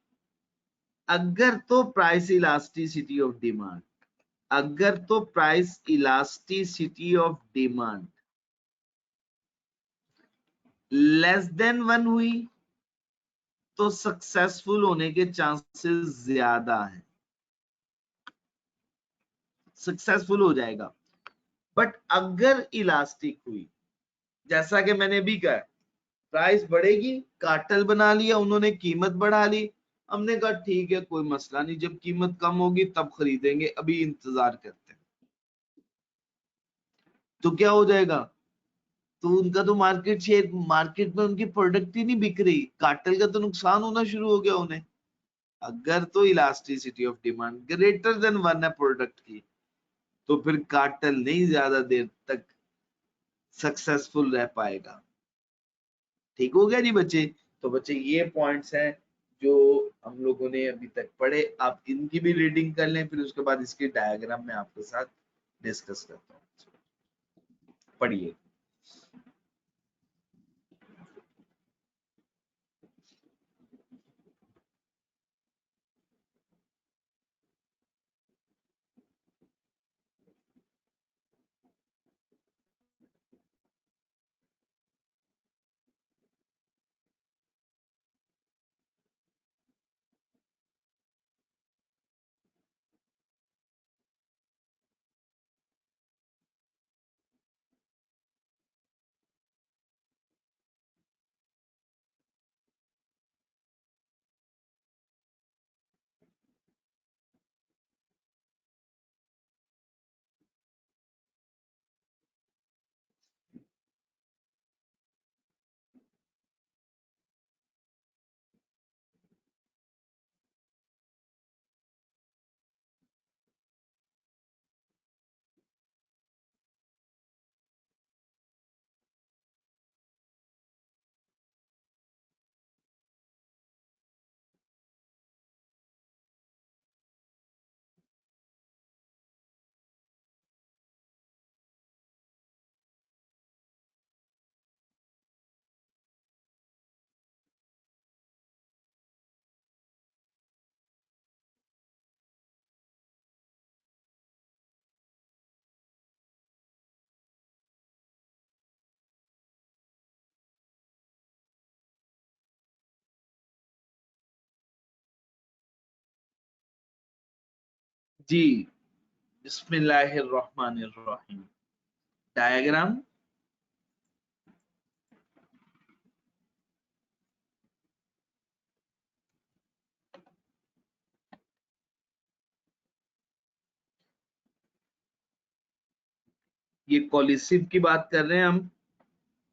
अगर तो प्राइस इलास्टिसिटी ऑफ डिमांड, अगर तो price elasticity of demand less than 1 हुई तो सक्सेसफुल होने के चांसेस ज्यादा हैं, सक्सेसफुल हो जाएगा। बट अगर इलास्टिक हुई, जैसा कि मैंने भी कहा, प्राइस बढ़ेगी, कार्टेल बना लिया उन्होंने, कीमत बढ़ा ली, हमने कहा ठीक है कोई मसला नहीं, जब कीमत कम होगी तब खरीदेंगे, अभी इंतजार करते हैं। तो क्या हो जाएगा? तो उनका तो मार्केट शेयर, मार्केट में उनकी प्रोडक्ट ही नहीं बिक रही, कार्टेल का तो नुकसान होना शुरू हो गया उन्हें। अगर तो elasticity of demand greater than 1 है प्रोडक्ट की, तो फिर कार्टेल नहीं ज्यादा देर तक सक्सेसफुल रह पाएगा। ठीक हो गया जी बच्चे। तो बच्चे ये पॉइंट्स हैं जो हम लोगों ने अभी तक पढ़े। आप इनकी भी रीडिंग कर लें, फिर उसके बाद इसके डायग्राम में आपके साथ डिस्कस करता हूँ। पढ़िए। जी बिस्मिल्लाहिर्रहमानिर्रहीम। डायग्राम। ये कोलिसिव की बात कर रहे हैं हम।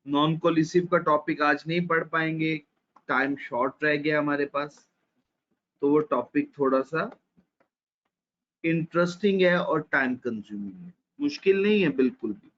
नॉन कोलिसिव का टॉपिक आज नहीं पढ़ पाएंगे, टाइम शॉर्ट रह गया हमारे पास। तो वो टॉपिक थोड़ा सा इंटरेस्टिंग है और टाइम कंज्यूमिंग है, मुश्किल नहीं है बिल्कुल भी।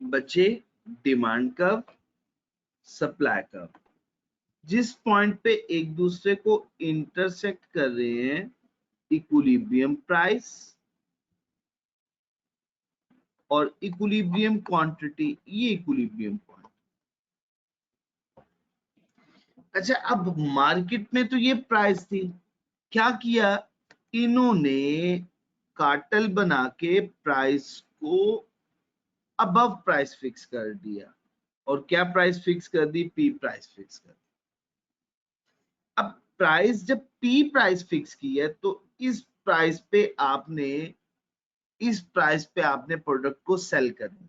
बच्चे डिमांड कर्व, सप्लाई कर्व, जिस पॉइंट पे एक दूसरे को इंटरसेक्ट कर रहे हैं, इक्विलिब्रियम प्राइस और इक्विलिब्रियम क्वांटिटी, ये इक्विलिब्रियम पॉइंट। अच्छा, अब मार्केट में तो ये प्राइस थी, क्या किया इन्होंने, कार्टेल बना के प्राइस को अबव प्राइस फिक्स कर दिया। और क्या प्राइस फिक्स कर दी, पी प्राइस फिक्स कर दी। अब प्राइस, जब पी प्राइस फिक्स की है तो इस प्राइस पे आपने प्रोडक्ट को सेल करना।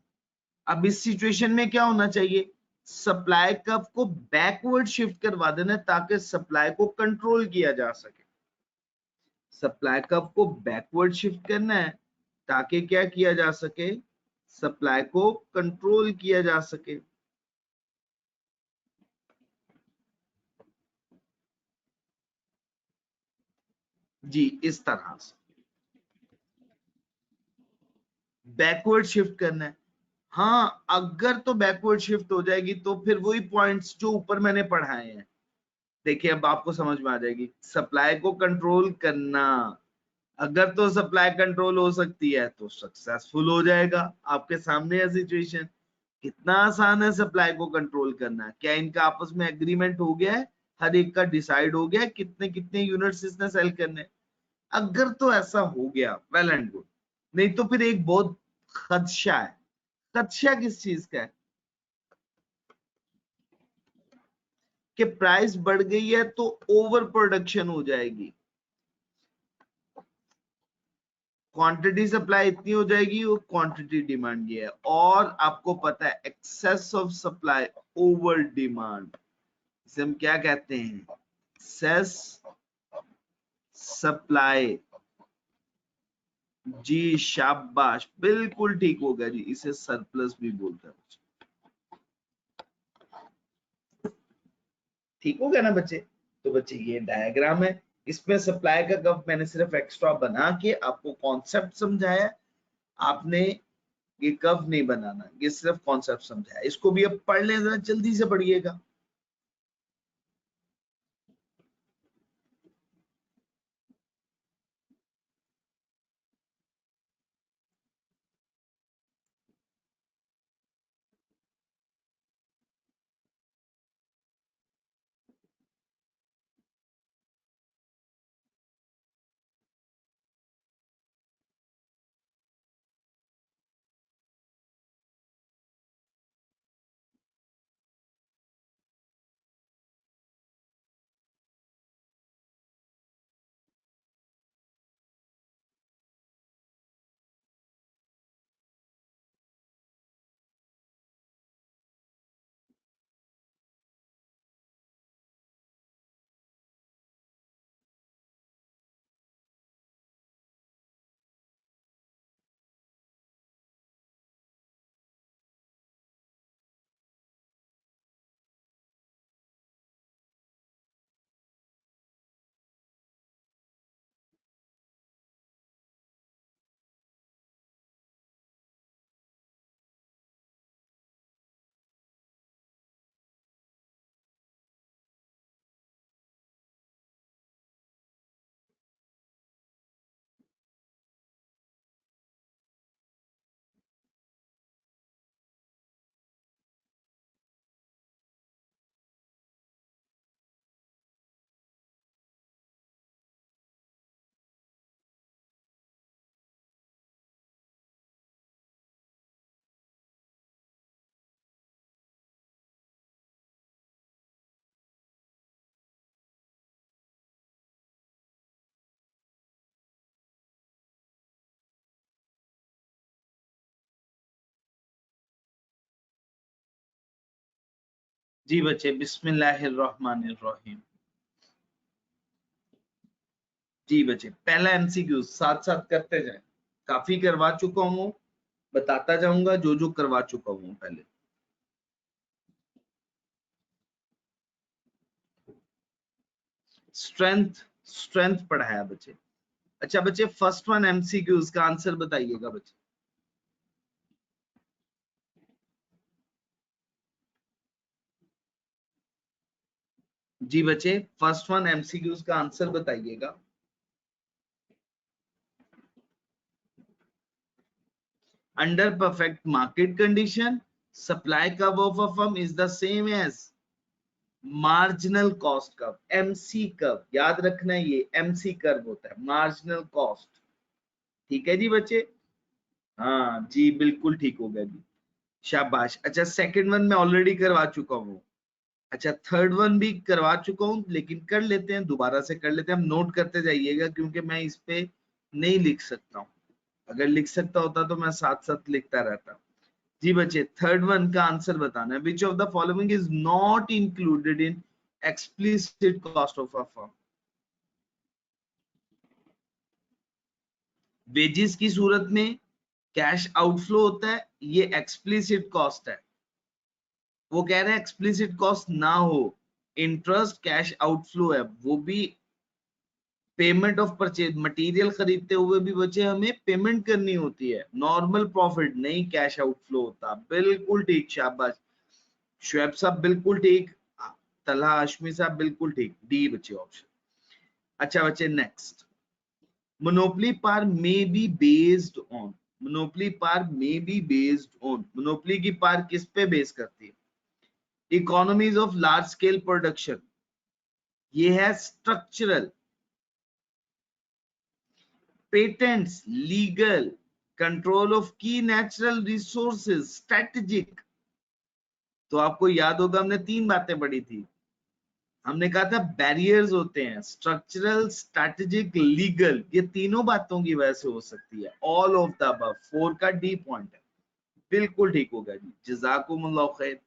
अब इस सिचुएशन में क्या होना चाहिए, सप्लाई कर्व को बैकवर्ड शिफ्ट करवा देना ताकि सप्लाई को कंट्रोल किया जा सके। सप्लाई कर्व को बैकवर्ड शिफ्ट करना है ताकि क्या किया जा सके, सप्लाई को कंट्रोल किया जा सके। जी इस तरह से बैकवर्ड शिफ्ट करना है। हाँ, अगर तो बैकवर्ड शिफ्ट हो जाएगी तो फिर वही पॉइंट्स जो ऊपर मैंने पढ़ाए हैं, देखिए अब आपको समझ में आ जाएगी। सप्लाई को कंट्रोल करना, अगर तो सप्लाई कंट्रोल हो सकती है तो सक्सेसफुल हो जाएगा। आपके सामने है सिचुएशन, कितना आसान है सप्लाई को कंट्रोल करना। क्या इनका आपस में एग्रीमेंट हो गया है, हर एक का डिसाइड हो गया है कितने कितने यूनिट्स इसने सेल करने। अगर तो ऐसा हो गया, वेल एंड गुड, नहीं तो फिर एक बहुत खदशा है। खदशा किस चीज का है, कि प्राइस बढ़ गई है तो ओवर प्रोडक्शन हो जाएगी। क्वांटिटी सप्लाई इतनी हो जाएगी और क्वांटिटी डिमांड ये है, और आपको पता है excess of supply over demand, इसे हम क्या कहते हैं, एक्सेस सप्लाई। जी शाबाश, बिल्कुल ठीक हो गया जी, इसे सरप्लस भी बोलते हैं। ठीक हो गया ना बच्चे? तो बच्चे ये डायग्राम है, इसमें सप्लाई का कर्व मैंने सिर्फ एक्स्ट्रा बना के आपको कॉन्सेप्ट समझाया, आपने ये कर्व नहीं बनाना, ये सिर्फ कॉन्सेप्ट समझाया। इसको भी अब पढ़ लें, जरा जल्दी से पढ़िएगा। जी बच्चे, बिस्मिल्लाहिर्रहमानिर्रहीम। जी बच्चे, पहला एमसीक्यू साथ साथ करते जाए, काफी करवा चुका हूं, बताता जाऊंगा जो जो करवा चुका हूं पहले। स्ट्रेंथ स्ट्रेंथ पढ़ाया बच्चे। अच्छा बच्चे, फर्स्ट वन एमसीक्यू, उसका आंसर बताइएगा बच्चे। जी बच्चे, फर्स्ट वन एमसीक्यूज का आंसर बताइएगा। Under perfect market condition, supply curve of a firm is the same as marginal cost curve, MC curve. याद रखना, ये एमसी कर्व होता है, मार्जिनल कॉस्ट। ठीक है जी बच्चे? हाँ जी, बिल्कुल ठीक हो गया जी, शाबाश। अच्छा, सेकंड वन मैं ऑलरेडी करवा चुका हूँ। अच्छा, थर्ड वन भी करवा चुका हूँ, लेकिन कर लेते हैं, दोबारा से कर लेते हैं। हम नोट करते जाइएगा, क्योंकि मैं इस पे नहीं लिख सकता हूँ। अगर लिख सकता होता तो मैं साथ साथ लिखता रहता। जी बच्चे, थर्ड वन का आंसर बताना है। Which of the following is not included in explicit cost of a firm? Wages की सूरत में कैश आउटफ्लो होता है, ये एक्सप्लिसिट कॉस्ट है। वो कह रहे हैं एक्सप्लिसिट कॉस्ट ना हो, इंटरेस्ट कैश आउटफ्लो है, वो भी पेमेंट ऑफ परचेज, मटेरियल खरीदते हुए भी बच्चे हमें पेमेंट करनी होती है, नॉर्मल प्रॉफिट नहीं कैश आउटफ्लो होता। बिल्कुल ठीक, शाबाश शुएब साहब, बिल्कुल ठीक। तलहा हाशमी साहब, बिल्कुल ठीक, डी बच्चे ऑप्शन। अच्छा बच्चे, next, monopoly power may be based on, monopoly power may be based on, monopoly की पावर किस पे बेस करती है? Economies of large scale production, ये है structural, patents, legal, control of की नेचुरल रिसोर्सेज, स्ट्रेटेजिक। तो आपको याद होगा हमने तीन बातें पढ़ी थी, हमने कहा था बैरियर्स होते हैं स्ट्रक्चरल, स्ट्रेटेजिक, लीगल, ये तीनों बातों की वजह से हो सकती है। ऑल ऑफ द अबव 4 का डी पॉइंट है, बिल्कुल ठीक होगा जी, जजाकुमुल्लाह खैर।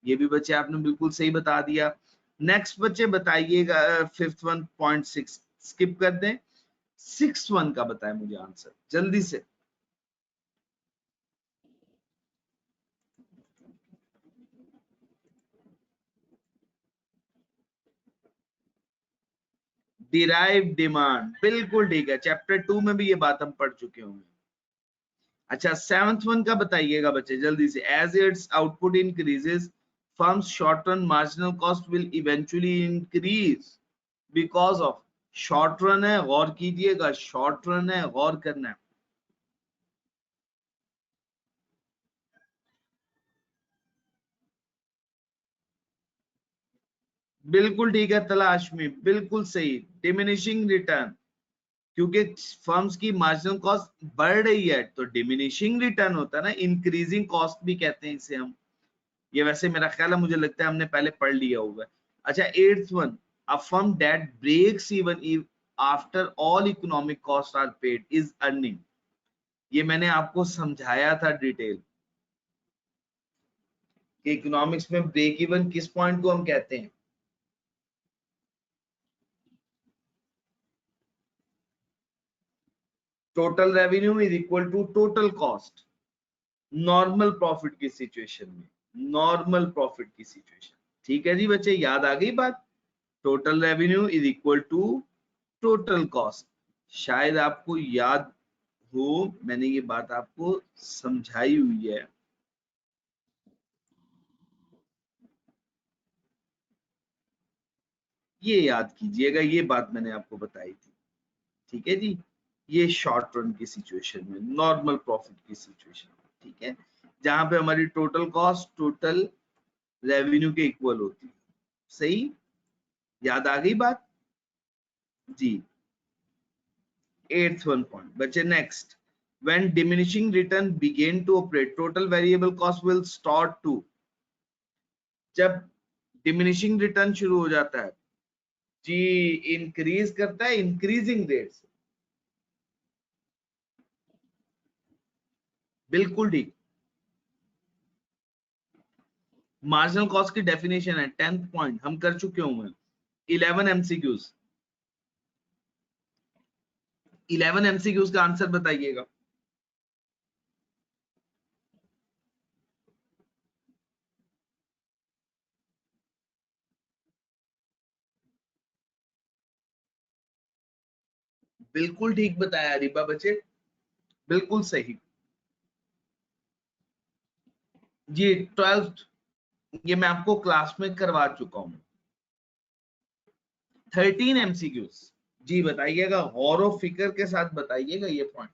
ये भी बच्चे आपने बिल्कुल सही बता दिया। नेक्स्ट बच्चे बताइएगा, fifth one point six skip कर दें, सिक्स वन का बताएं मुझे आंसर जल्दी से। डिराइव डिमांड, बिल्कुल ठीक है, चैप्टर 2 में भी ये बात हम पढ़ चुके होंगे। अच्छा, सेवंथ वन का बताइएगा बच्चे जल्दी से। As its output increases firms short run marginal cost will eventually increase because of, short run है, गौर कीजिएगा, शॉर्ट रन है, गौर करना है। बिल्कुल ठीक है तलाश में, बिल्कुल सही, डिमिनिशिंग रिटर्न, क्योंकि फर्म्स की मार्जिनल कॉस्ट बढ़ रही है तो डिमिनिशिंग रिटर्न होता है ना, इंक्रीजिंग कॉस्ट भी कहते हैं इसे हम। ये वैसे मेरा ख्याल है, मुझे लगता है हमने पहले पढ़ लिया होगा। अच्छा, eighth one, a firm that breaks even after all economic cost are paid is earning. ये मैंने आपको समझाया था डिटेल कि इकोनॉमिक्स में ब्रेक इवन किस पॉइंट को हम कहते हैं। Total revenue is equal to total cost, normal profit की सिचुएशन में, नॉर्मल प्रॉफिट की सिचुएशन। ठीक है जी बच्चे, याद आ गई बात। Total revenue is equal to total cost. शायद आपको याद हो, मैंने ये बात आपको समझाई हुई है। ये याद कीजिएगा, ये बात मैंने आपको बताई थी। ठीक है जी, ये शॉर्ट रन की सिचुएशन में, नॉर्मल प्रॉफिट की सिचुएशन में, ठीक है, जहां पे हमारी टोटल कॉस्ट टोटल रेवेन्यू के इक्वल होती है। सही, याद आ गई बात जी। एट्थ वन पॉइंट बच्चे, next, when diminishing return begin to operate total variable cost will start to, जब डिमिनिशिंग रिटर्न शुरू हो जाता है जी, इंक्रीज करता है इंक्रीजिंग रेट से, बिल्कुल ठीक। मार्जिनल कॉस्ट की डेफिनेशन है, 10th पॉइंट हम कर चुके होंगे। 11 एमसीक्यूज, 11 एमसीक्यूज का आंसर बताइएगा। बिल्कुल ठीक बताया रिबा बच्चे, बिल्कुल सही जी। 12th, ये मैं आपको क्लास में करवा चुका हूं। 13 एमसीक्यूज जी, बताइएगा, गौर व फिक्र के साथ बताइएगा ये पॉइंट।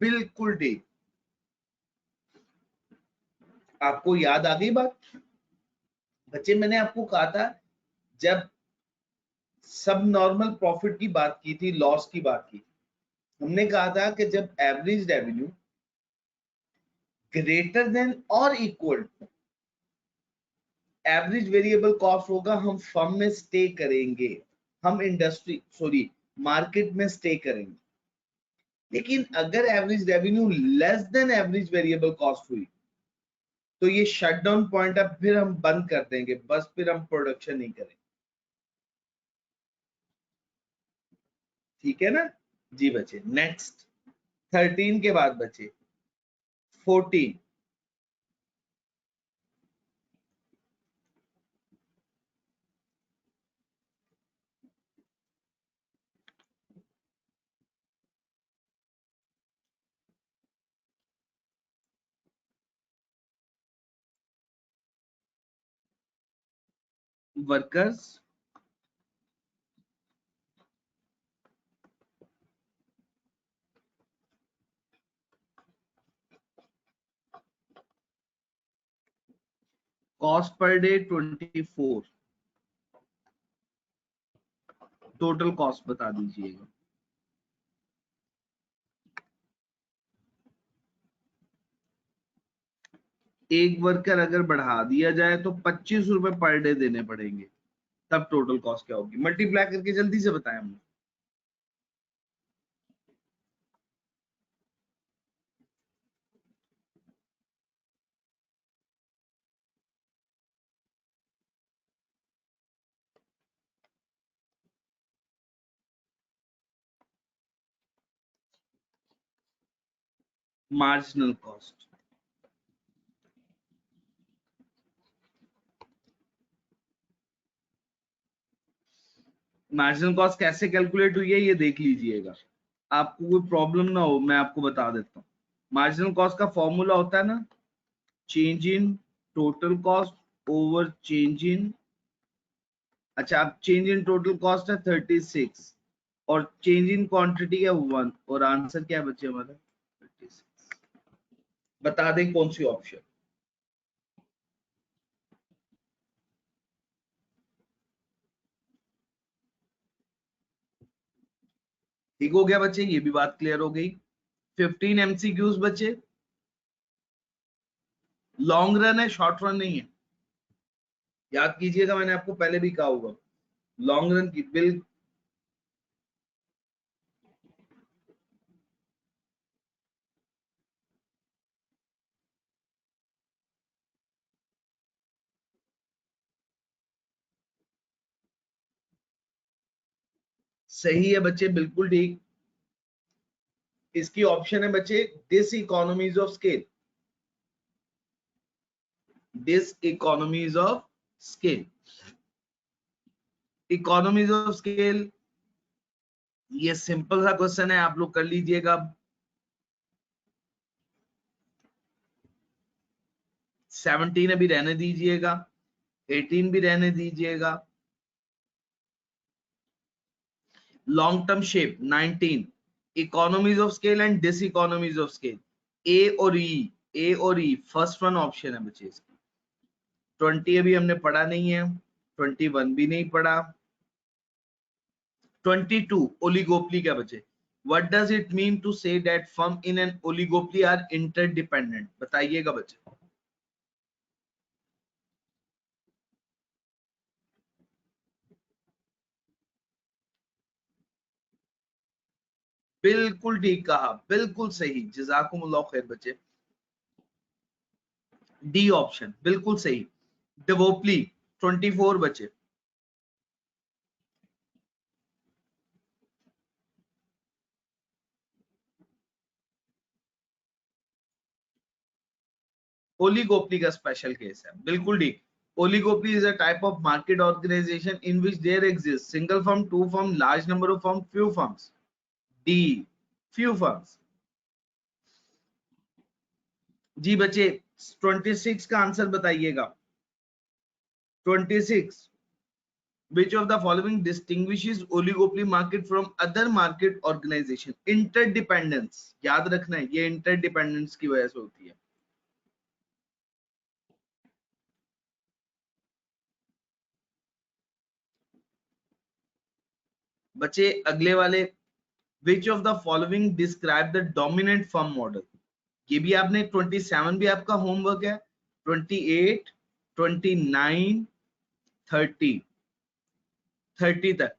बिल्कुल ठीक, आपको याद आ गई बात बच्चे। मैंने आपको कहा था, जब सब नॉर्मल प्रॉफिट की बात की थी, लॉस की बात की थी, हमने कहा था कि जब एवरेज रेवेन्यू ग्रेटर देन और equal to average variable cost होगा, हम फर्म में स्टे करेंगे, हम इंडस्ट्री सॉरी मार्केट में स्टे करेंगे। लेकिन अगर average revenue less than average variable cost हुई तो ये शटडाउन पॉइंट है, फिर हम बंद कर देंगे, बस फिर हम प्रोडक्शन नहीं करेंगे। ठीक है ना जी बच्चे। नेक्स्ट, 13 के बाद बचे 14। Workers cost per day 24, total cost बता दीजिएगा। एक वर्कर अगर बढ़ा दिया जाए तो 25 रुपए पर डे देने पड़ेंगे, तब टोटल कॉस्ट क्या होगी? मल्टीप्लाई करके जल्दी से बताएं हमने। मार्जिनल कॉस्ट, मार्जिनल कॉस्ट कैसे कैलकुलेट हुई है ये देख लीजिएगा, आपको कोई प्रॉब्लम ना हो, मैं आपको बता देता हूँ। मार्जिनल कॉस्ट का फॉर्मूला होता है ना, change in total cost over change in, अच्छा अब चेंज इन टोटल कॉस्ट है 36 और चेंज इन क्वांटिटी है 1, और आंसर क्या बचे हमारा 36। बता दें कौन सी ऑप्शन? ठीक हो गया बच्चे, ये भी बात क्लियर हो गई। 15 एमसीक्यूज बचे, लॉन्ग रन है, शॉर्ट रन नहीं है, याद कीजिएगा, मैंने आपको पहले भी कहा होगा लॉन्ग रन की बिल। सही है बच्चे, बिल्कुल ठीक। इसकी ऑप्शन है बच्चे this economies of scale, this economies of scale. Economies of scale ये सिंपल सा क्वेश्चन है, आप लोग कर लीजिएगा। 17 अभी रहने दीजिएगा, 18 भी रहने दीजिएगा। Long term shape 19, economies of scale and diseconomies of scale, A और ई, ए और ई फर्स्ट वन ऑप्शन है बच्चे इसकी। 20 अभी हमने पढ़ा नहीं है, 21 भी नहीं पढ़ा। 22 ओलिगोपली क्या बचे? What does it mean to say that firm in an oligopoly are interdependent? बताइएगा बच्चे। बिल्कुल ठीक कहा, बिल्कुल सही, जज़ाकुमुल्लाह खैर बच्चे। डी ऑप्शन बिल्कुल सही, डिवोपली 24 बचे। ओलिगोपली का स्पेशल केस है, बिल्कुल ठीक। Oligopoly is a type of market organization in which there exists single firm, two firm, large number of firm, few firms. D, few firms। जी बच्चे 26 का आंसर बताइएगा। 26, which of the following distinguishes oligopoly market from other market organization? Interdependence, याद रखना है ये interdependence की वजह से होती है। बच्चे अगले वाले, which of the following describe the dominant firm model? ये भी आपने 27 भी आपका होमवर्क है, 28, 29, 30, 30 तक,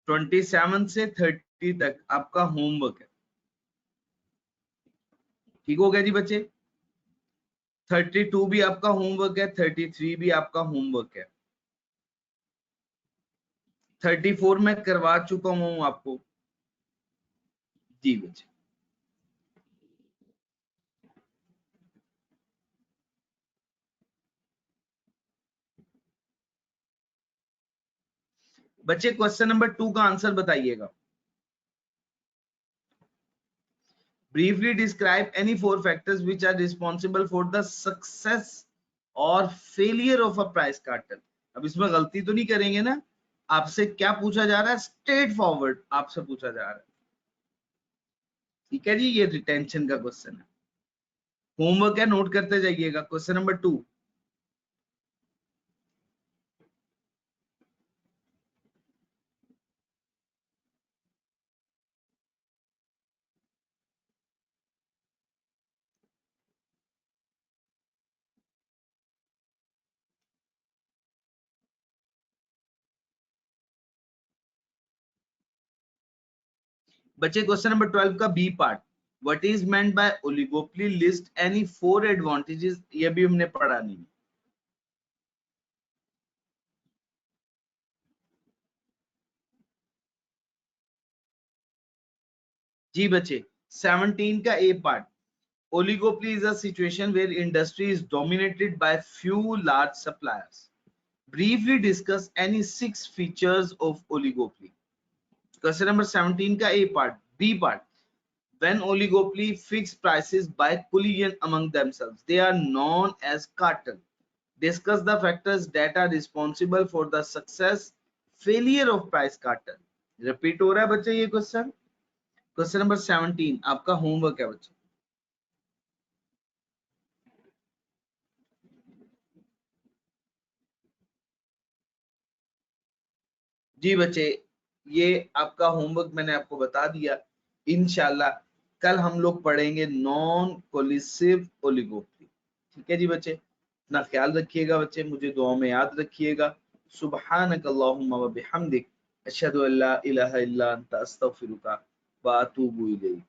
27 से 30 तक आपका होमवर्क है। ठीक हो गया जी बच्चे। 32 भी आपका होमवर्क है, 33 भी आपका होमवर्क है, 34 मैं करवा चुका हूं आपको। जी बच्चे, बच्चे क्वेश्चन नंबर 2 का आंसर बताइएगा। Briefly describe any 4 factors which are responsible for the success or failure of a price cartel. अब इसमें गलती तो नहीं करेंगे ना, आपसे क्या पूछा जा रहा है, स्ट्रेट फॉरवर्ड आपसे पूछा जा रहा है। ठीक है जी, ये रिटेंशन का क्वेश्चन है। होमवर्क है, नोट करते जाइएगा। क्वेश्चन नंबर 2, बच्चे क्वेश्चन नंबर 12 का B part, what is meant by oligopoly, list any 4 advantages, ये भी हमने पढ़ा नहीं। जी बच्चे 17 का A part, oligopoly is a situation where industry is dominated by few large suppliers. Briefly discuss any 6 features of oligopoly. Question number 17 का A part. B part, when oligopoly fix prices by collision among themselves, they are known as cartel. Discuss the factors that are responsible for the success failure of price cartel. Repeat हो रहा है बच्चे ये question. Question number 17 आपका homework है बच्चे। जी बच्चे, ये आपका होमवर्क मैंने आपको बता दिया। इंशाल्लाह कल हम लोग पढ़ेंगे नॉन कोलिसिव ओलिगोपोली। ठीक है जी बच्चे, अपना ख्याल रखिएगा बच्चे, मुझे दुआ में याद रखिएगा। सुब्हानक अल्लाहुम्मा व बिहम्दिक, अशहदु अल्ला इलाहा इल्ला अंता अस्तगफिरुका व अतूबु इलैक।